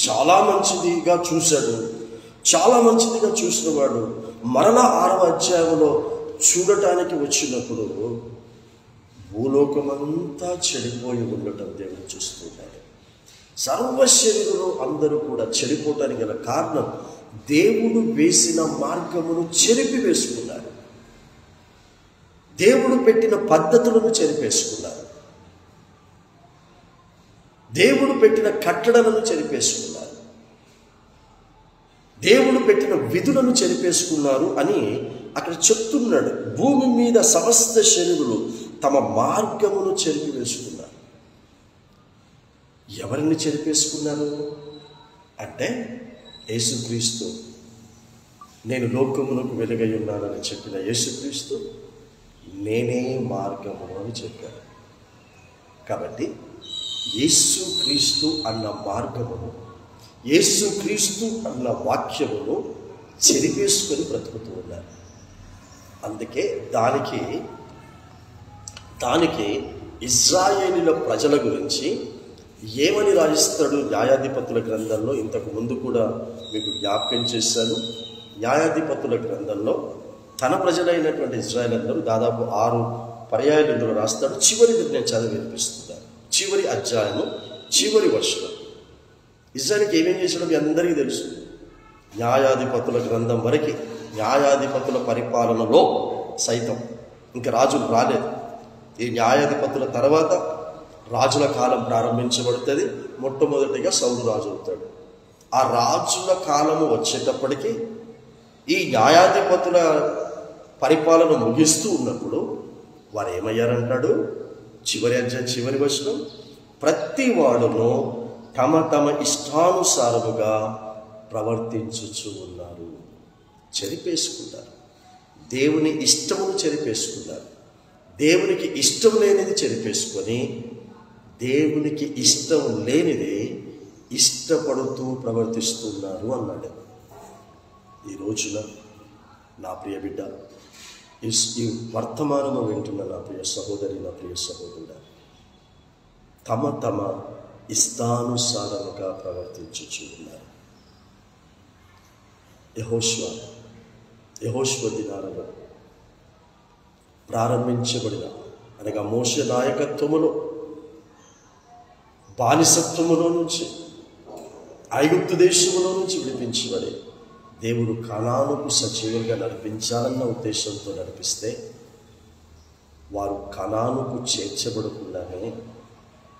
చాలా మంచిదిగా చూశాడు. చాలా మంచిదిగా చూసిన వాడు మరలా 6వ అధ్యాయంలో చూడటానికి వచ్చినప్పుడు భూలోకమంతా చెడిపోయి ఉండటం దేవుడు చూస్తున్నాడు. సర్వశరీరులు అందరూ కూడా చెడిపోవటానికి గల కారణం దేవుడు వేసిన మార్గమును చెరిపి వేసుకున్నారు. దేవుడు పెట్టిన పద్ధతులను చెరిపేసుకున్నారు. దేవుడు పెట్టిన కట్టడలను చెరిపేసుకున్నారు. దేవుడు పెట్టిన విధులను చెరిపేసుకున్నారు అని అక్కడ చెప్తున్నాడు. భూమి మీద సమస్త శరీరులు తమ మార్గమును చెరిపివేసుకున్నారు. ఎవరిని చెరిపేసుకున్నారు అంటే యేసుక్రీస్తు. నేను లోకమునకు వెలుగై ఉన్నానని చెప్పిన యేసుక్రీస్తు నేనే మార్గము అని చెప్పారు. కాబట్టి యేసుక్రీస్తు అన్న మార్గమును, యేసుక్రీస్తు అన్న వాక్యమును చెరిపేసుకొని బ్రతుకుతూ ఉన్నారు. అందుకే దానికి ఇశ్రాయేలీల ప్రజల గురించి ఏమని రాయిస్తాడు న్యాయాధిపతుల గ్రంథంలో? ఇంతకు ముందు కూడా మీకు జ్ఞాపకం చేశాను. న్యాయాధిపతుల గ్రంథంలో తన ప్రజలైనటువంటి ఇశ్రాయేల్ అందరూ దాదాపు 6 పర్యాయాలు ఇందులో రాస్తాడు. చివరిది నేను చదివి వినిపిస్తున్నాను. చివరి అధ్యాయము చివరి వర్షం. ఇశ్రాయేలుకి ఏమేం చేశాడో మీ అందరికీ తెలుసు. న్యాయాధిపతుల గ్రంథం వరకు, న్యాయాధిపతుల పరిపాలనలో సైతం ఇంకా రాజులు రాలేదు. ఈ న్యాయాధిపతుల తర్వాత రాజుల కాలం ప్రారంభించబడుతుంది. మొట్టమొదటిగా సౌలు రాజు అవుతాడు. ఆ రాజుల కాలము వచ్చేటప్పటికి ఈ న్యాయాధిపతుల పరిపాలన ముగిస్తూ ఉన్నప్పుడు వారు ఏమయ్యారంటాడు? చివరి వచనం, ప్రతి వాడును తమ తమ ఇష్టానుసారముగా ప్రవర్తించుచు ఉన్నారు. చెరిపేసుకున్నారు. దేవుని ఇష్టమును చెరిపేసుకున్నారు. దేవునికి ఇష్టం లేనిది చెరిపేసుకొని దేవునికి ఇష్టం లేనిది ఇష్టపడుతూ ప్రవర్తిస్తున్నారు అన్నాడు. ఈ రోజున నా ప్రియ బిడ్డ, ఈ వర్తమానము వింటున్న నా ప్రియ సహోదరి, నా ప్రియ సహోదరుడా, తమ తమ ఇష్టానుసారముగా ప్రవర్తించుచు ఉన్నారు. యెహోషువ దినాలలో ప్రారంభించబడిన అనగా మోషే నాయకత్వములో బానిసత్వములో నుంచి, ఐగుప్తు దేశములో నుంచి విడిపించబడి దేవుడు కనానుకు సజీవంగా నడిపించాలన్న ఉద్దేశంతో నడిపిస్తే వారు కనానుకు చేర్చబడకుండానే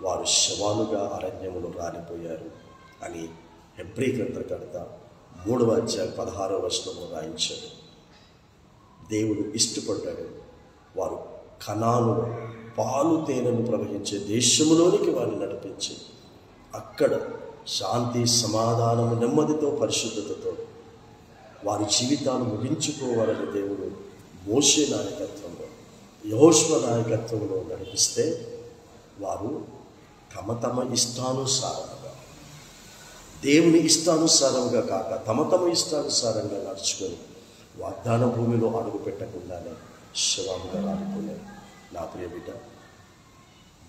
వారు శవాలుగా అరణ్యములో రాలిపోయారు అని హెబ్రీ గ్రంథకర్త 3వ అధ్యాయం 16వ వచనంలో రాయించాడు. దేవుడు ఇష్టపడ్డాడు వారు కనాను పాలు తేనెను ప్రవహించే దేశంలోనికి వారిని నడిపించి అక్కడ శాంతి, సమాధానము, నెమ్మదితో, పరిశుద్ధతతో వారి జీవితాలు ముగించుకోవాలని దేవుడు మోషే నాయకత్వంలో, యెహోషువ నాయకత్వంలో నడిపిస్తే వారు తమ తమ ఇష్టానుసారంగా, దేవుని ఇష్టానుసారంగా కాక తమ తమ ఇష్టానుసారంగా నడుచుకొని వాగ్దాన భూమిలో అడుగు పెట్టకుండానే శవాలుగా రాలిపోయారు. నా ప్రియ బిడ్డ,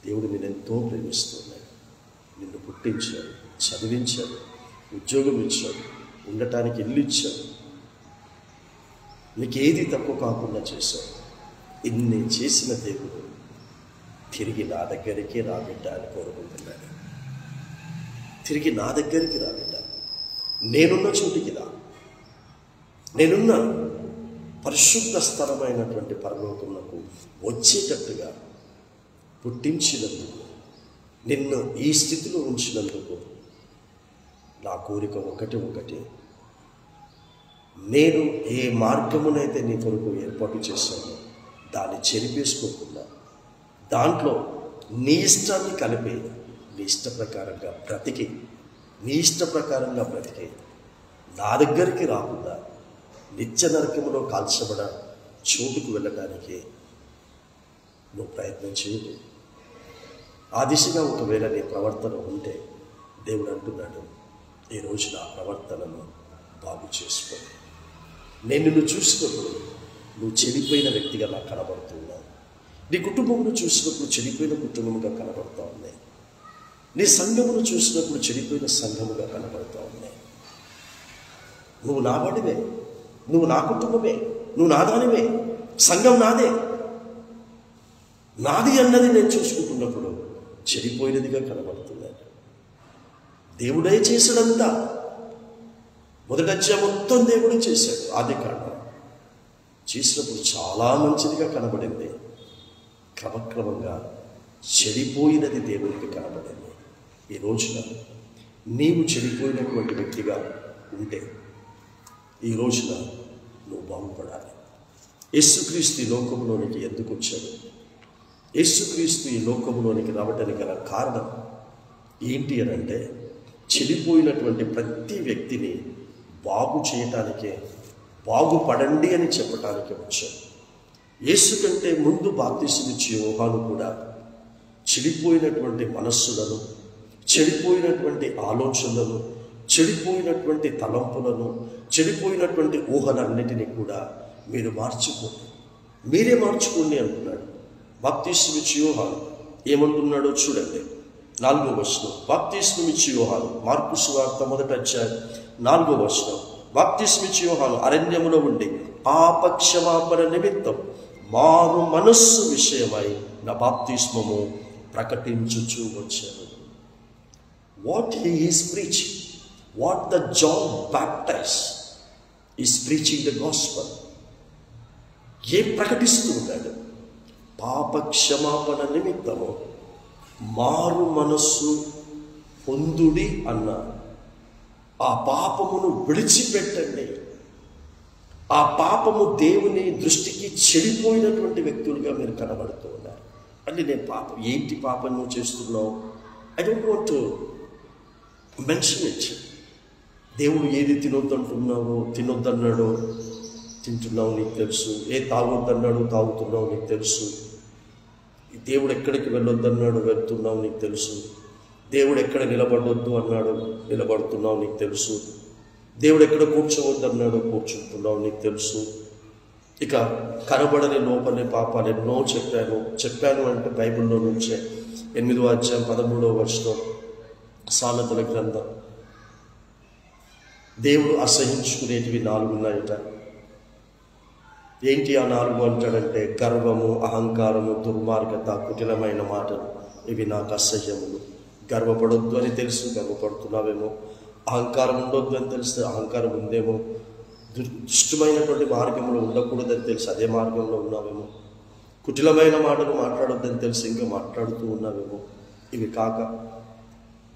దేవుడు నిన్నెంతో ప్రేమిస్తున్నాడు. నిన్ను పుట్టించాడు, చదివించాడు, ఉద్యోగం ఇచ్చాడు, ఉండటానికి ఇల్లు ఇచ్చాడు, నీకేది తక్కువ కాకుండా చేశాడు. ఇన్ని చేసిన దేవుడు తిరిగి నా దగ్గరికి రాబిడ్డ అని కోరుకుంటున్నాడు. తిరిగి నా దగ్గరికి రాబిడ్డ, నేనున్న చోటికి రా. నేనున్న పరిశుద్ధ స్థలమైనటువంటి పరలోకమునకు వచ్చేటట్టుగా పుట్టించినందుకు, నిన్ను ఈ స్థితిలో ఉంచినందుకు నా కోరిక ఒకటి, నేను ఏ మార్గమునైతే నీ కొరకు ఏర్పాటు చేశానో దాన్ని చెరిపేసుకోకుండా దాంట్లో నీ ఇష్టాన్ని కలిపి నీ ఇష్ట ప్రకారంగా బ్రతికి నా దగ్గరికి రాకుండా నిత్య నరకములో కాల్చబడ చోటుకు వెళ్ళడానికి నువ్వు ప్రయత్నం చేయదు. ఆ దిశగా ఒకవేళ నీ ప్రవర్తన ఉంటే దేవుడు అంటున్నాడు, ఈరోజు నా ప్రవర్తనను బాగు చేసుకో. నేను నిన్ను చూసినప్పుడు నువ్వు చెడిపోయిన వ్యక్తిగా నాకు కనబడుతున్నావు. నీ కుటుంబమును చూసినప్పుడు చెడిపోయిన కుటుంబముగా కనబడుతూ ఉన్నాయి. నీ సంఘమును చూసినప్పుడు చెడిపోయిన సంఘముగా కనబడుతూ ఉన్నాయి. నువ్వు నా వాడివే, నువ్వు నా కుటుంబమే, నువ్వు నా దానివే, సంఘం నాదే. నాది అన్నది నేను చూసుకుంటున్నప్పుడు చెడిపోయినదిగా కనబడుతున్నాను. దేవుడే చేశాడంతా. మొదటి అధ్యాయం మొత్తం దేవుడే చేశాడు. ఆదికాండం చేసినప్పుడు చాలా మంచిదిగా కనబడింది. క్రమక్రమంగా చెడిపోయినది దేవునికి కనబడింది. ఈ రోజున నీవు చెడిపోయినటువంటి వ్యక్తిగా ఉంటే ఈ రోజున నువ్వు బాగుపడాలి. యేసుక్రీస్తు ఈ లోకంలోనికి ఎందుకు వచ్చాడు? యేసుక్రీస్తు ఈ లోకంలోనికి రావడానికి గల కారణం ఏంటి అని అంటే, చెడిపోయినటువంటి ప్రతి వ్యక్తిని బాగు చేయటానికే, బాగుపడండి అని చెప్పటానికి వచ్చాడు. యేసు కంటే ముందు బాప్తిసమిచ్చే యోహాను కూడా చెడిపోయినటువంటి మనస్సులను, చెడిపోయినటువంటి ఆలోచనలను, చెడిపోయినటువంటి తలంపులను, చెడిపోయినటువంటి ఊహలన్నిటినీ కూడా మీరు మీరే మార్చుకోండి అంటున్నాడు. బాప్తిసమిచ్చే యోహాను ఏమంటున్నాడో చూడండి. 4వ వచనం. బాప్తిస్మమిచ్చే యోహాను, మార్కు సువార్త 1వ అధ్యాయం 4వ వచనం. బాప్తిస్మమిచ్చే యోహాను అరణ్యములో ఉండి పాపక్షమాపణ నిమిత్తం మారు మనస్సు విషయమై నా బాప్తిస్మము ప్రకటించుచూ వచ్చాను. What he is preaching, what the John baptize is preaching the gospel. ఏం ప్రకటిస్తూ ఉన్నాడు? పాప క్షమాపణ నిమిత్తము మారు మనస్సు పొందుడి అన్నారు. ఆ పాపమును విడిచిపెట్టండి. ఆ పాపము దేవుని దృష్టికి చెడిపోయినటువంటి వ్యక్తులుగా మీరు కనబడుతూ ఉన్నారు. అంటే నేను పాపం ఏంటి, పాపం నువ్వు చేస్తున్నావు? I don't want to mention it. దేవుడు ఏది తినొద్దన్నాడో తింటున్నావు నీకు తెలుసు. తాగొద్దన్నాడు తాగుతున్నావు నీకు తెలుసు. దేవుడు ఎక్కడికి వెళ్ళొద్దన్నాడు వెళ్తున్నావు నీకు తెలుసు. దేవుడు ఎక్కడ నిలబడొద్దు అన్నాడు నిలబడుతున్నావు నీకు తెలుసు. దేవుడు ఎక్కడ కూర్చోవద్దన్నాడు కూర్చుంటున్నావు నీకు తెలుసు. ఇక కనబడని లోపలి పాపాలు ఎన్నో చెప్పాను అంటే బైబిల్లో నుంచే 8వ అధ్యాయం 13వ వచనం సామెతల గ్రంథం. దేవుడు అసహించుకునేటివి 4 ఉన్నాయట. ఏంటి ఆ 4 అంటాడంటే, గర్వము, అహంకారము, దుర్మార్గత, కుటిలమైన మాటలు, ఇవి నాకు అసహ్యములు. గర్వపడొద్దు అని తెలుసు, గర్వపడుతున్నావేమో. అహంకారం ఉండొద్దు అని తెలిస్తే అహంకారం ఉందేమో. దుష్టమైనటువంటి మార్గంలో ఉండకూడదని తెలిసి అదే మార్గంలో ఉన్నావేమో. కుటిలమైన మాటలు మాట్లాడొద్దని తెలిసి ఇంకా మాట్లాడుతూ ఉన్నావేమో. ఇవి కాక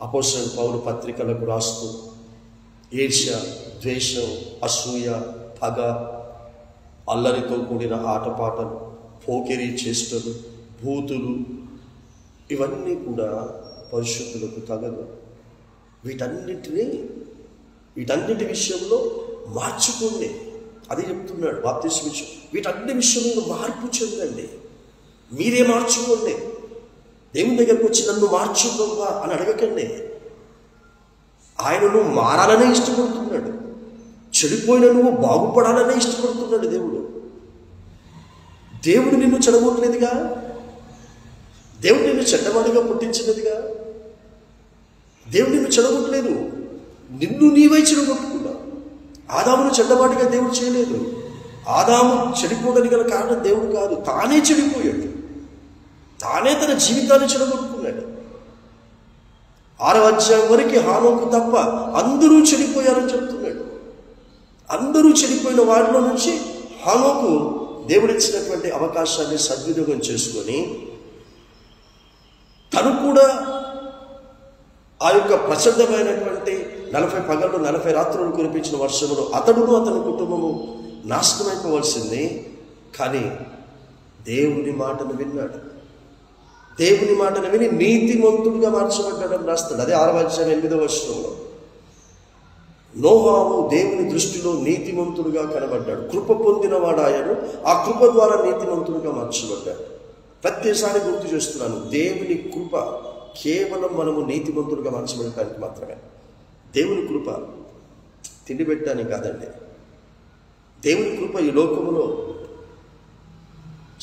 అపోస్తలుడైన పౌలు పత్రికలకు రాస్తూ ఈర్ష్య, ద్వేషం, అసూయ, పగ, అల్లరితో కూడిన ఆటపాటలు, పోకిరి చేష్టలు, భూతులు, ఇవన్నీ కూడా పరిశుద్ధులకు తగదు. వీటన్నిటి విషయంలో మార్చుకోండి. అది చెప్తున్నాడు బాప్తిస్మ విషయం. వీటన్ని విషయంలో మార్పు చెందండి. మీరే మార్చుకోండి. దేవుని దగ్గరకు వచ్చి నన్ను మార్చుకోవా అని అడగకండి. ఆయన నువ్వు మారాలనే ఇష్టపడుతున్నాడు. చెడిపోయిన నువ్వు బాగుపడాలనే ఇష్టపడుతున్నాడు దేవుడు. దేవుడు నిన్ను చెడగొట్టలేదుగా. దేవుడు నిన్ను చెడ్డవాడిగా పుట్టించినదిగా. దేవుడు నిన్ను చెడగొట్టలేదు, నిన్ను నీవై చెడగొట్టుకున్నావు. ఆదామును చెడ్డవాడిగా దేవుడు చేయలేదు. ఆదాము చెడిపోవడానికి గల కారణం దేవుడు కాదు, తానే చెడిపోయాడు. తానే తన జీవితాన్ని చెడగొట్టుకున్నాడు. 6వ అధ్యాయం వరకు హానోకు తప్ప అందరూ చెడిపోయారని చెప్తున్నాడు. అందరూ చెడిపోయిన వారిలో నుంచి హానోకు దేవుడిచ్చినటువంటి అవకాశాన్ని సద్వినియోగం చేసుకొని తను కూడా ఆ యొక్క ప్రసిద్ధమైనటువంటి 40 పగళ్ళు 40 రాత్రులు కురిపించిన వర్షములో అతడును అతని కుటుంబము నాశనమైపోవలసింది. కానీ దేవుని మాటను విన్నాడు. దేవుని మాటను విని నీతిమంతుడిగా మార్చబడ్డాడని రాస్తాడు. అదే 6వ అధ్యాయం 8వ వచనంలో నోహావు దేవుని దృష్టిలో నీతిమంతుడుగా కనబడ్డాడు. కృప పొందినవాడు ఆయను. ఆ కృప ద్వారా నీతిమంతుడుగా మార్చబడ్డాడు. ప్రతిసారి గుర్తు చేస్తున్నాను, దేవుని కృప కేవలం మనము నీతిమంతులుగా మార్చబడటానికి మాత్రమే. దేవుని కృప తిండి పెట్టడానికి కాదండి. దేవుని కృప ఈ లోకములో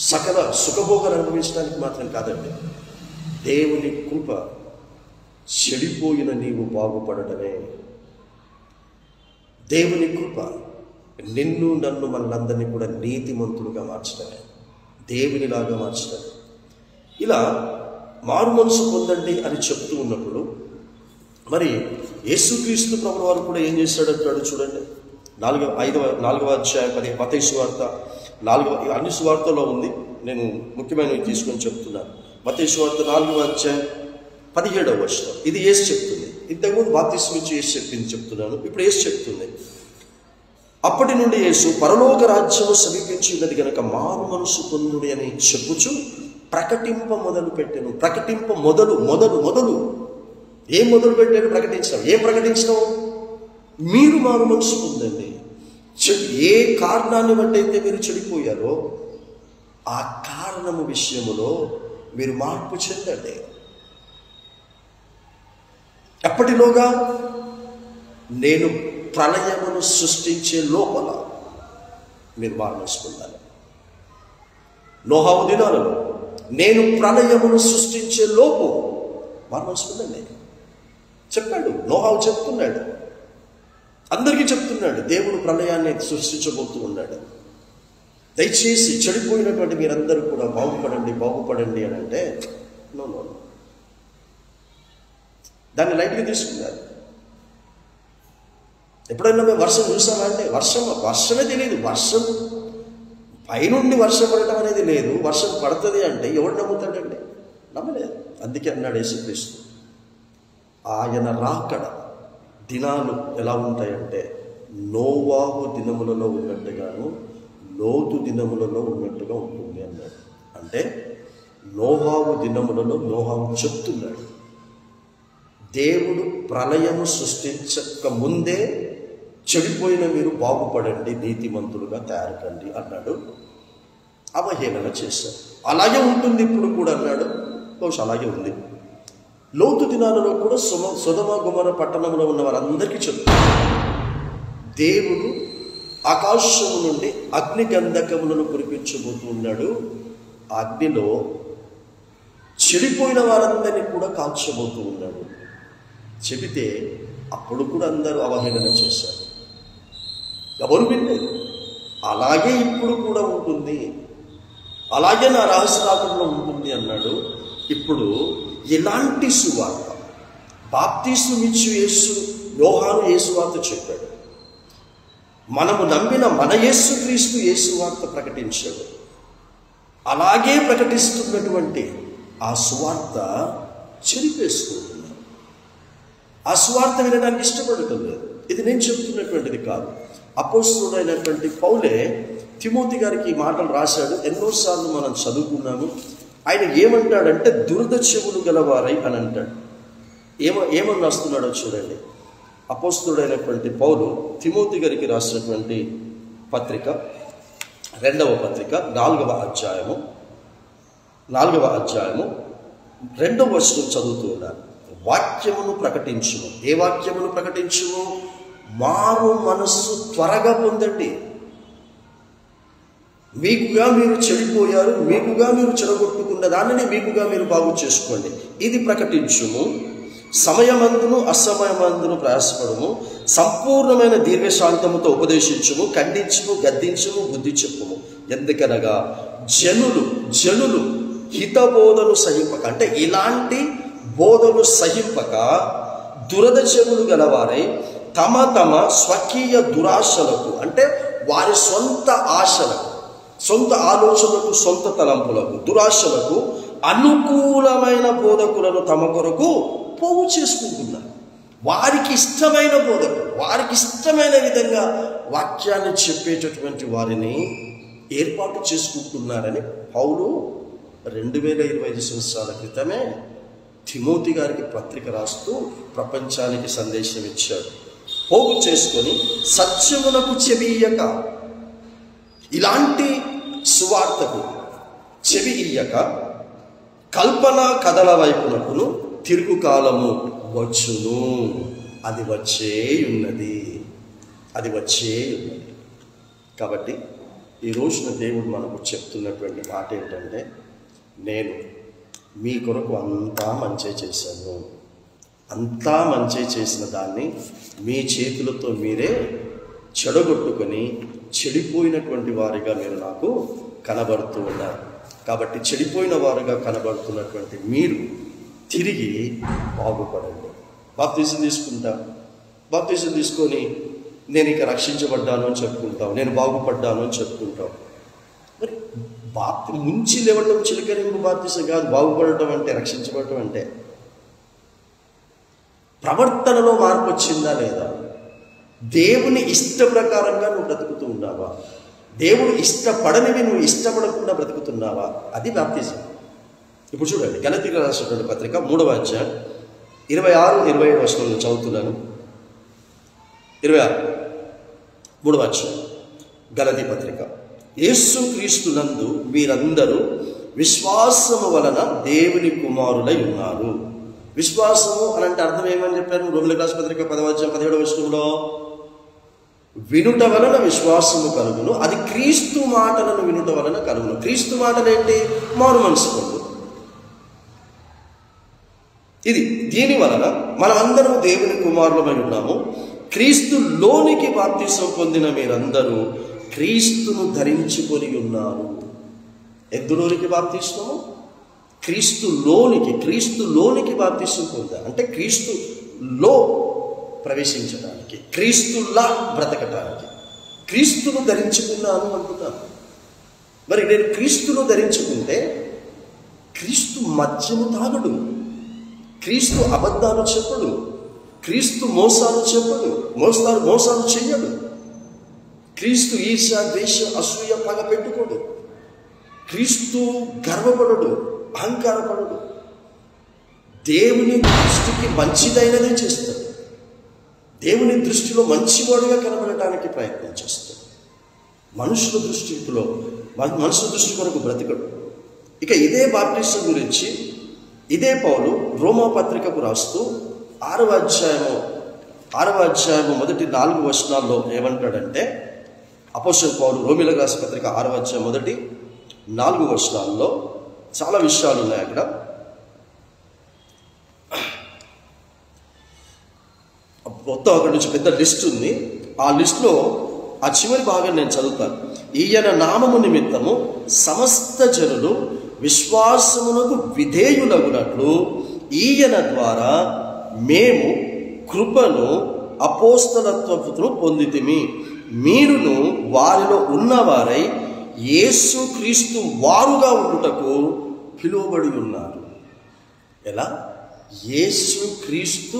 సకల సుఖభోగాలు అనుభవించడానికి మాత్రం కాదండి. దేవుని కృప చెడిపోయిన నీవు బాగుపడటమే. దేవుని కృప నిన్ను నన్ను మనందరినీ కూడా నీతిమంతులుగా మార్చడమే, దేవునిలాగా మార్చడమే. ఇలా మారు మనసు పొందండి అని చెప్తూ ఉన్నప్పుడు మరి యేసుక్రీస్తు ప్రభువు వారు కూడా ఏం చేశాడంటాడు చూడండి. 4వ అధ్యాయం 10 మత్తయి సువార్త 4వ, అన్ని సువార్తలో ఉంది, నేను ముఖ్యమైనవి తీసుకొని చెప్తున్నాను. మత్తయి సువార్త 4వ అధ్యాయం 17వ వచనం. ఇది యేసు చెప్తుంది. ఇంతకుముందు బాప్తిస్మం ఇచ్చి యేసు చెప్పింది చెప్తున్నాను, ఇప్పుడు యేసు చెప్తుంది. అప్పటి నుండి యేసు పరలోక రాజ్యము సమీపించి ఉన్నది గనక మారు మనసు పొందుడి అని చెప్పుచు ప్రకటింప మొదలు పెట్టాను. ప్రకటింప మొదలు ఏం మొదలు పెట్టాను? ప్రకటించడం. ఏం ప్రకటించడం? మీరు మారు మనసు పొందండి. ఏ కారణాన్ని బట్టి అయితే మీరు చెడిపోయారో ఆ కారణము విషయములో మీరు మార్పు చెందండి. ఎప్పటిలోగా? నేను ప్రళయమును సృష్టించే లోపల మీరు మారు మనసు పొందాలి. నోహావు దినాలలో నేను ప్రళయమును సృష్టించే లోపు మారు మనసు పొందండి చెప్పాడు. నోహావు చెప్తున్నాడు, అందరికీ చెప్తున్నాడు. దేవుడు ప్రళయాన్ని సృష్టించబోతూ ఉన్నాడు. దయచేసి చెడిపోయినటువంటి మీరందరూ కూడా బాగుపడండి అని అంటే నో, దాన్ని లైట్గా తీసుకున్నారు. ఎప్పుడైనా మేము వర్షం చూసామా అంటే వర్షమే తెలియదు. వర్షం పైనుండి వర్షం పడటం అనేది లేదు. వర్షం పడుతుంది అంటే ఎవడు నమ్ముతాడండి? నమ్మలేదు. అందుకే అన్నాడు యేసుక్రీస్తు, ఆయన రాకడ దినాలు ఎలా ఉంటాయంటే నోవాహు దినములలో ఉన్నట్టుగాను లోతు దినములలో ఉన్నట్టుగా ఉంటుంది అన్నాడు. అంటే నోవాహు దినములలో నోవాహు చెప్తున్నాడు, దేవుడు ప్రళయము సృష్టించక ముందే చెడిపోయిన మీరు బాగుపడండి, నీతిమంతులుగా తయారుకండి అన్నాడు. అవహేళన చేశారు. అలాగే ఉంటుంది ఇప్పుడు కూడా అన్నాడు. బహుశా అలాగే ఉంది. లోతు దినాలలో కూడా సొదొమ గొమొర్రా పట్టణంలో ఉన్న వారందరికీ చెప్తారు, దేవుడు ఆకాశము నుండి అగ్ని గంధకములను కురిపించబోతూ ఉన్నాడు. ఆ అగ్నిలో చెడిపోయిన వారందరినీ కూడా కాల్చబోతూ ఉన్నాడు. చెబితే అప్పుడు కూడా అందరూ అవహేళన చేశారు, ఎవరు వినలేదు. అలాగే ఇప్పుడు కూడా ఉంటుంది, అలాగే నా రహస్య రాకడలో ఉంటుంది అన్నాడు. ఇప్పుడు ఎలాంటి సువార్త? బాప్తిస్మం ఇచ్చి యోహాను యేసు వార్త చెప్పాడు. మనము నమ్మిన మన యేసుక్రీస్తు యేసు వార్త ప్రకటించాడు. అలాగే ప్రకటిస్తున్నటువంటి ఆ సువార్త చెరిపేసుకుంటున్నారు. ఆ సువార్త వినడానికి ఇష్టపడటం లేదు. ఇది నేను చెప్తున్నటువంటిది కాదు. అపోస్తలుడైనటువంటి పౌలే తిమోతి గారికి ఈ మాటలు రాశాడు. ఎన్నోసార్లు మనం చదువుకున్నాము. ఆయన ఏమంటాడంటే దురద చెవులు గలవారై అని అంటాడు. ఏమని రాస్తున్నాడో చూడండి. అపోస్తలుడైనటువంటి పౌలు తిమోతి గారికి రాసినటువంటి పత్రిక, 2వ పత్రిక, 4వ అధ్యాయము 2వ వచనం చదువుతూ ఉన్నాను. వాక్యమును ప్రకటించుము. ఏ వాక్యమును ప్రకటించుము? మారు మనస్సు త్వరగా పొందండి. మీకుగా మీరు చెడిపోయారు, మీకుగా మీరు చెడగొట్టుకున్న దానిని మీకుగా మీరు బాగు చేసుకోండి. ఇది ప్రకటించుము. సమయమందును అసమయమందును ప్రయాసపడము. సంపూర్ణమైన దీర్ఘశాంతముతో ఉపదేశించుము, ఖండించుము, గద్దించుము, బుద్ధి చెప్పుము. ఎందుకనగా జనులు హితబోధలు సహింపక, అంటే ఇలాంటి బోధలు సహింపక దురద చెవులు గలవారై తమ స్వకీయ దురాశలకు, అంటే వారి సొంత ఆశలకు, సొంత ఆలోచనలకు, సొంత తలంపులకు, దురాశలకు అనుకూలమైన బోధకులను తమ కొరకు పోగు చేసుకుంటున్నారు. వారికి ఇష్టమైన బోధకులు, వారికి ఇష్టమైన విధంగా వాక్యాన్ని చెప్పేటటువంటి వారిని ఏర్పాటు చేసుకుంటున్నారని పౌలు 2025 సంవత్సరాల క్రితమే తిమోతి గారికి పత్రిక రాస్తూ ప్రపంచానికి సందేశం ఇచ్చాడు. పోగు చేసుకొని సత్యమునకు చెవియ్యక, ఇలాంటి సువార్తకు చెవి ఇయ్యక కల్పన కథల వైపునకును తిరుగు కాలము వచ్చును. అది వచ్చే ఉన్నది. కాబట్టి ఈ రోజున దేవుడు మనకు చెప్తున్నటువంటి మాట ఏంటంటే, నేను మీ కొరకు అంతా మంచి చేశాను. అంతా మంచి చేసిన దాన్ని మీ చేతులతో మీరే చెడగొట్టుకొని చెడిపోయినటువంటి వారిగా మీరు నాకు కనబడుతూ ఉన్నారు. కాబట్టి చెడిపోయిన వారుగా కనబడుతున్నటువంటి మీరు తిరిగి బాగుపడండి. బాప్తిసం తీసుకొని నేను ఇక రక్షించబడ్డాను అని చెప్పుకుంటావు, నేను బాగుపడ్డాను అని చెప్పుకుంటావు. మరి ముంచి లేవడం చిలకరింపు బాప్తిసం కాదు. బాగుపడటం అంటే, రక్షించబడటం అంటే ప్రవర్తనలో మార్పు వచ్చిందా లేదా? దేవుని ఇష్ట ప్రకారంగా నువ్వు బ్రతుకుతూ ఉన్నావా? దేవుడు ఇష్టపడనివి నువ్వు ఇష్టపడకుండా బ్రతుకుతున్నావా? అది బాప్తిజం. ఇప్పుడు చూడండి, గలతీయులకు రాసినటువంటి పత్రిక 3వ అధ్యాయం 26-27 వచనాలను చదువుతున్నాను. 26 3వ అధ్యాయం గలతీ పత్రిక. యేసు క్రీస్తునందు మీరందరూ విశ్వాసము వలన దేవుని కుమారులై ఉన్నారు. విశ్వాసము అని అంటే అర్థం ఏమని చెప్పారు? రోమీయులకు రాసిన పత్రిక 10వ అధ్యాయం 17వ వచనంలో వినుట వలన విశ్వాసము కలుగును, అది క్రీస్తు మాటలను వినుట వలన కలుగును. క్రీస్తు మాటలు ఏంటి? మారు మనసు పొందు. ఇది దీని వలన మనమందరం దేవుని కుమారులమై ఉన్నాము. క్రీస్తులోనికి బాప్తిసం పొందిన మీరందరూ క్రీస్తును ధరించుకొని ఉన్నారు. ఎందులోనికి బాప్తిసము? క్రీస్తులోనికి బాప్తిసం పొందారు. అంటే క్రీస్తులో ప్రవేశించడానికి, క్రీస్తులా బ్రతకటానికి. క్రీస్తును ధరించుకున్నాను అంటున్నాను. మరి నేను క్రీస్తును ధరించుకుంటే క్రీస్తు మద్యము తాగడు, క్రీస్తు అబద్ధాలు చెప్పడు, క్రీస్తు మోసాలు చెప్పడు, మోసాలు చెయ్యడు, క్రీస్తు ఈర్ష్య, ద్వేష, అసూయ, పగ పెట్టుకోడు, క్రీస్తు గర్వపడడు, అహంకారపడడు, దేవుని దృష్టికి మంచిదైనదే చేస్తాడు, దేవుని దృష్టిలో మంచివాడుగా కనబడటానికి ప్రయత్నం చేస్తాడు. మనుషుల దృష్టి కొరకు బ్రతికడు. ఇక ఇదే బాప్టిజం గురించి ఇదే పౌలు రోమా పత్రికకు రాస్తూ 6వ అధ్యాయము మొదటి 4 వచనాల్లో ఏమంటాడంటే, అపోస్తలుడైన పౌలు రోమీయులకు రాసిన పత్రిక 6వ అధ్యాయం మొదటి 4 వచనాల్లో చాలా విషయాలు ఉన్నాయి. అక్కడ మొత్తం అక్కడి నుంచి పెద్ద లిస్ట్ ఉంది. ఆ లిస్టులో ఆ చివరి భాగం నేను చదువుతాను. ఈయన నామము నిమిత్తము సమస్త జనులు విశ్వాసమునకు విధేయులగునట్లు ఈయన ద్వారా మేము కృపను అపోస్తలత్వమును పొందితిమి. మీరును వారిలో ఉన్నవారై యేసు క్రీస్తు వారుగా ఉండుటకు పిలువబడి ఉన్నారు. ఎలా? యేసు క్రీస్తు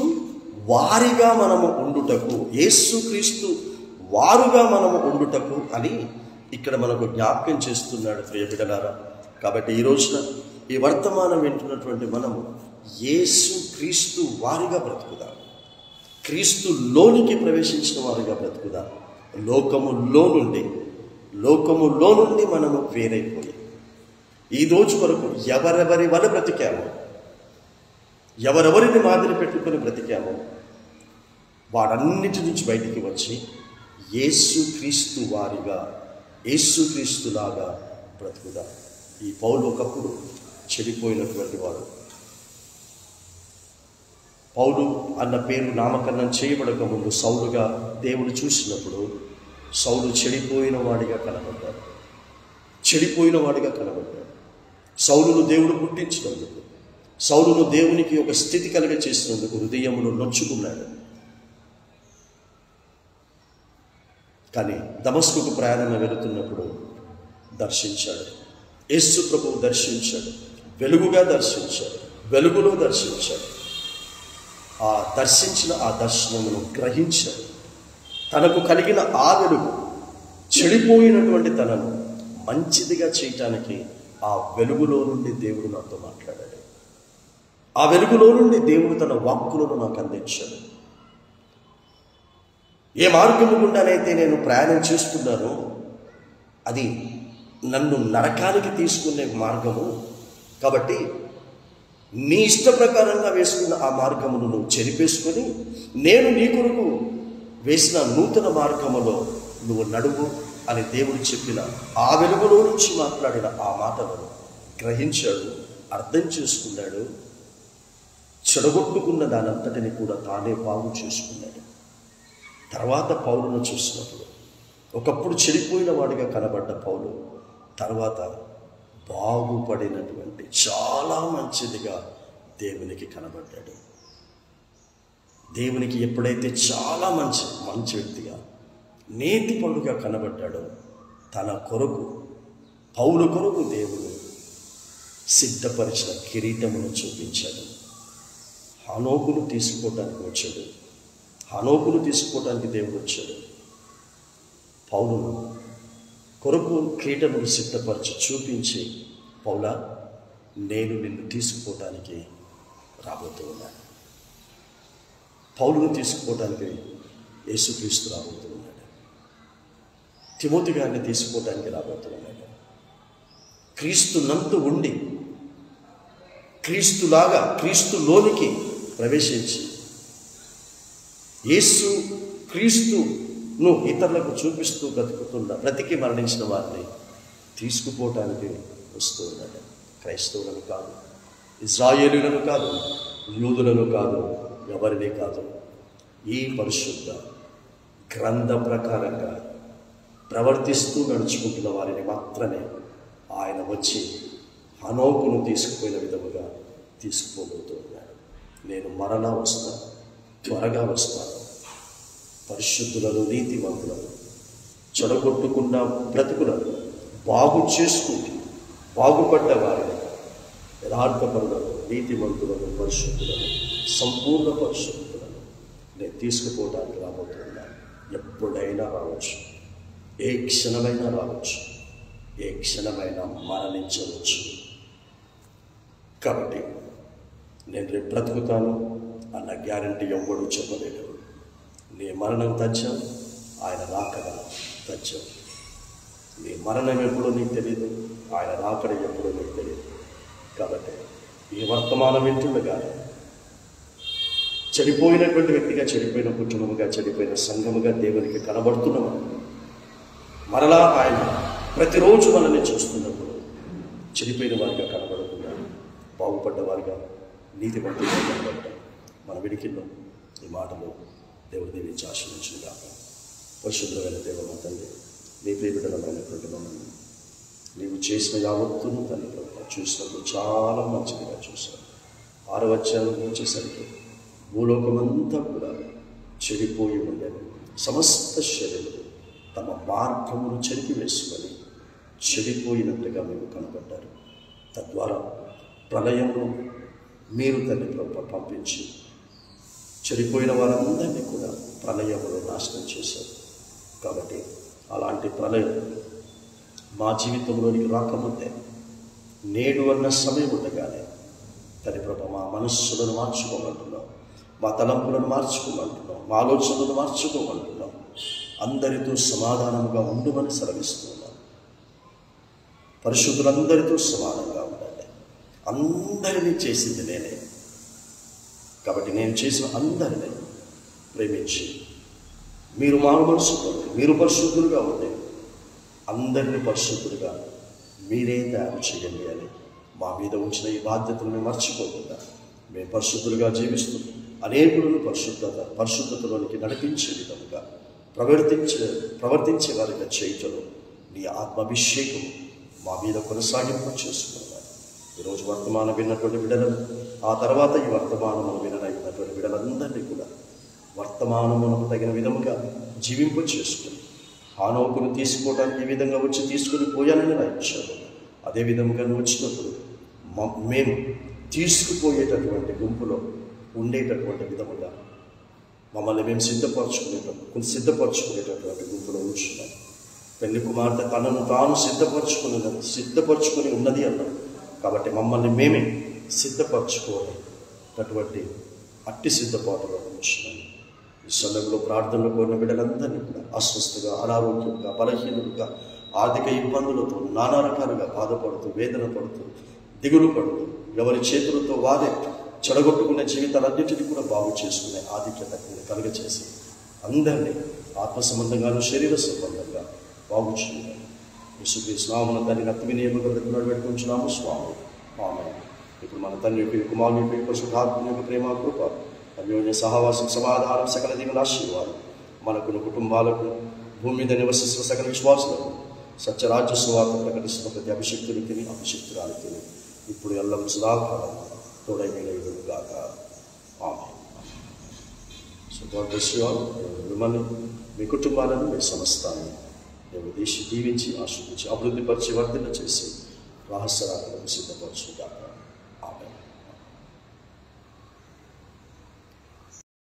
వారిగా మనము ఉండుటకు, యేసు క్రీస్తు వారుగా మనము ఉండుటకు అని ఇక్కడ మనకు జ్ఞాపకం చేస్తున్నాడు ప్రియ బిడ్డలారా. కాబట్టి ఈ రోజున ఈ వర్తమానం వింటున్నటువంటి మనము యేసు క్రీస్తు వారిగా బ్రతుకుదాం, క్రీస్తులోనికి ప్రవేశించిన వారిగా బ్రతుకుదాం. లోకములో నుండి మనము వేరైపోయి ఈ రోజు వరకు ఎవరెవరి వల్ల బ్రతికామో, ఎవరెవరిని మాదిరి పెట్టుకొని బ్రతికామో వాడన్నిటి నుంచి బయటికి వచ్చి యేసు క్రీస్తు వారిగా, యేసు క్రీస్తులాగా బ్రతుకుదాం. ఈ పౌలు ఒకప్పుడు చెడిపోయినటువంటి వాడు. పౌలు అన్న పేరు నామకరణం చేయబడక ముందు సౌలుగా దేవుడు చూసినప్పుడు సౌలు చెడిపోయిన వాడిగా కనబడ్డాడు. సౌలును దేవుడు పుట్టించినందుకు, సౌలును దేవునికి ఒక స్థితి కలిగ చేసినందుకు హృదయమును నొచ్చుకున్నాడు. కానీ దమస్కుకు ప్రయాణం వెళుతున్నప్పుడు దర్శించాడు, యేసు ప్రభువు దర్శించాడు, వెలుగుగా దర్శించాడు, వెలుగులో దర్శించాడు. ఆ దర్శించిన ఆ దర్శనమును గ్రహించాడు. తనకు కలిగిన ఆ వెలుగు చెడిపోయినటువంటి తనను మంచిదిగా చేయటానికి ఆ వెలుగులో నుండి దేవుడు నాతో మాట్లాడాడు. ఆ వెలుగులో నుండి దేవుడు తన వాక్కులను నాకు అందించాడు. ఏ మార్గము గుండానైతే నేను ప్రయాణం చేస్తున్నానో అది నన్ను నరకానికి తీసుకునే మార్గము. కాబట్టి నీ ఇష్ట ప్రకారంగా వేసుకున్న ఆ మార్గమును నువ్వు చెరిపేసుకొని నేను నీ కొరకు వేసిన నూతన మార్గములో నువ్వు నడువు అని దేవుడు చెప్పిన ఆ వెలుగులో నుంచి మాట్లాడిన ఆ మాటలను గ్రహించాడు, అర్థం చేసుకున్నాడు. చెడగొట్టుకున్న దానంతటిని కూడా తానే బాగు చేసుకున్నాడు. తర్వాత పౌలును చూసినప్పుడు ఒకప్పుడు చెడిపోయిన వాడిగా కనబడ్డ పౌలు తర్వాత బాగుపడినటువంటి చాలా మంచిదిగా దేవునికి కనబడ్డాడు. దేవునికి ఎప్పుడైతే చాలా మంచి వ్యక్తిగా, నీతిపరుడుగా కనబడ్డాడో తన కొరకు, పౌలు కొరకు దేవుడు సిద్ధపరిచిన కిరీటమును చూపించాడు. హనోకును తీసుకోవటానికి దేవుడు వచ్చాడు. పౌలును కొరకు కిరీటమును సిద్ధపరిచి చూపించి, పౌలా నేను నిన్ను తీసుకుపోవటానికి రాబోతూ ఉన్నాను. పౌలును తీసుకుపోవటానికి యేసుక్రీస్తు రాబోతూ ఉన్నాడు. తిమోతి గారిని తీసుకుపోవటానికి రాబోతూ ఉన్నాడు. క్రీస్తునందు ఉండి క్రీస్తులాగా క్రీస్తులోనికి ప్రవేశించి యేసు క్రీస్తును ఇతరులకు చూపిస్తూ బ్రతికి మరణించిన వారిని తీసుకుపోవటానికి వస్తూ ఉన్నాడు. క్రైస్తవులను కాదు, ఇజ్రాయేలులను కాదు, యూదులను కాదు, ఎవరిని కాదు, ఈ పరిశుద్ధ గ్రంథ ప్రకారంగా ప్రవర్తిస్తూ నడుచుకుంటున్న వారిని మాత్రమే ఆయన వచ్చి హనోకును తీసుకుపోయిన విధముగా తీసుకుపోబోతూ ఉన్నాడు. నేను మరలా వస్తాను, త్వరగా వస్తాను. పరిశుద్ధులను, నీతిమంతులను, చెడగొట్టుకున్న బ్రతుకులను బాగు చేసుకుంటూ బాగుపడ్డ వారిని, యథార్థపరులను, నీతిమంతులను, పరిశుద్ధులను, సంపూర్ణ పరిశుద్ధులను నేను తీసుకుపోవడానికి రాబోతున్నాను. ఎప్పుడైనా రావచ్చు, ఏ క్షణమైనా రావచ్చు, ఏ క్షణమైనా మరణించవచ్చు. కాబట్టి నేను రేపు బ్రతుకుతాను అన్న గ్యారంటీ ఎవ్వడూ చెప్పలేడు. నీ మరణం తథ్యం, ఆయన రాకడ తథ్యం. నీ మరణం ఎప్పుడో నీకు తెలియదు, ఆయన రాకడ ఎప్పుడో నీకు తెలియదు. కాబట్టి ఈ వర్తమానం వింటుండగా చెడిపోయినటువంటి వ్యక్తిగా, చెడిపోయిన కుటుంబముగా, చెడిపోయిన సంఘముగా దేవునికి కనబడుతున్నాము. మరలా ఆయన ప్రతిరోజు మనల్ని చూస్తున్నప్పుడు చెడిపోయిన వారిగా కనబడకుండా బాగుపడ్డ వారిగా, నీతిమంతులుగా కనబడ్డాం. మన విడికిల్లో ఈ మాటలు దేవుడు దీవించి ఆశీర్వదించుగాక. పరిశుద్ధమైన దేవ తండ్రి, నీ ప్రియబిడ్డలమైనటువంటి మమ్మల్ని నీవు చేసిన యావత్తును తండ్రి చూసినప్పుడు చాలా మంచిదిగా చూశాను. 6వ అధ్యాయం వచ్చేసరికి భూలోకమంతా కూడా చెడిపోయి ఉండేది. సమస్త శరీరులు తమ మార్గమును చెరిపి వేసుకొని చెడిపోయినట్టుగా మేము కనబడ్డారు. తద్వారా ప్రళయమును మీరు తండ్రి పంపించి చెడిపోయిన వారందరినీ కూడా ప్రళయమును నాశనం చేశారు. కాబట్టి అలాంటి ప్రళయం మా జీవితంలోనికి రాకముందే నేడు అన్న సమయం ఉండగానే తల్లి ప్రభ మా మనస్సులను మార్చుకోమంటున్నాం, మా తలంపులను మార్చుకోమంటున్నాం, మా ఆలోచనలను మార్చుకోమంటున్నాం. అందరితో సమాధానంగా ఉండమని సెలవిస్తున్నాం. పరిశుద్ధులందరితో సమానంగా ఉండండి. అందరినీ చేసింది నేనే కాబట్టి నేను చేసిన అందరినీ ప్రేమించి మీరు మారు మనసుతో మీరు పరిశుద్ధులుగా ఉండే అందరినీ పరిశుద్ధులుగా మీరే తయారు చేయండి అని మా మీద ఉంచిన ఈ బాధ్యతలను మర్చిపోకుండా మేము పరిశుద్ధులుగా జీవిస్తూ అనేకులను పరిశుద్ధతలోనికి నడిపించే విధంగా ప్రవర్తించే వారిగా చేయటంలో నీ ఆత్మాభిషేకం మా మీద కొనసాగింపు చేసుకున్నాను. ఈరోజు వర్తమానం విన్నటువంటి బిడ్డలను, ఆ తర్వాత ఈ వర్తమానమును విననైనటువంటి బిడ్డలందరినీ కూడా వర్తమానమునకు తగిన విధముగా జీవింపు చేసుకుని హానోకును తీసుకోవడానికి ఈ విధంగా వచ్చి తీసుకుని పోయాలని రాయించారు. అదే విధంగా వచ్చినప్పుడు మేము తీసుకుపోయేటటువంటి గుంపులో ఉండేటటువంటి విధముగా మమ్మల్ని మేము సిద్ధపరచుకునేటటువంటి గుంపులో ఉంచున్నాం. పెళ్లి కుమార్తె తనను తాను సిద్ధపరచుకుని ఉన్నది అన్నాం. కాబట్టి మమ్మల్ని మేమే సిద్ధపరచుకోవాలన్నటువంటి అట్టి సిద్ధపాటులో ఉంచున్నాం. ఈ సమయంలో ప్రార్థనలో కోరిన బిడ్డలందరినీ కూడా అస్వస్థగా, అనారోగ్యంగా, బలహీనులుగా, ఆర్థిక ఇబ్బందులతో నానా రకాలుగా బాధపడుతూ, వేదన పడుతూ, దిగులు పడుతూ, ఎవరి చేతులతో వారే చెడగొట్టుకునే జీవితాలన్నింటినీ కూడా బాగు చేసుకునే ఆధిక్యత కలుగచేసి అందరినీ ఆత్మ సంబంధంగాను శరీర సంబంధంగా బాగు చేయాలి. యేసుక్రీస్తునామమున తండ్రి నత్తి వినియముగా పెట్టుకుంటున్నాము స్వామి. ఆమేన్. ఇప్పుడు మన తండ్రి యొక్క కుమారుని యొక్క పరిశుద్ధాత్మ యొక్క ప్రేమ, కృప, అన్యోన్య సహవాసం, సమాధానం, సకల దీవెన ఆశీర్వాదం మనకును, కుటుంబాలకు, భూమి మీద నివసిస్తున్న సకల విశ్వాసులకు, సత్యరాజ్య సువార్త ప్రకటిస్తున్న ప్రతి అభిషిక్తునికి, అభిషిక్తురానికి ఇప్పుడు ఎల్లవూ సదాకాలం తోడైగాక. Amen. So God bless you all. మిమ్మల్ని, మీ కుటుంబాలను, మీ సమస్తాన్ని దేవుడు దీవించి ఆశీర్వదించి అభివృద్ధిపరిచి వర్ధన చేసి రహస్యరాత్రులకు సిద్ధపరచుగాక.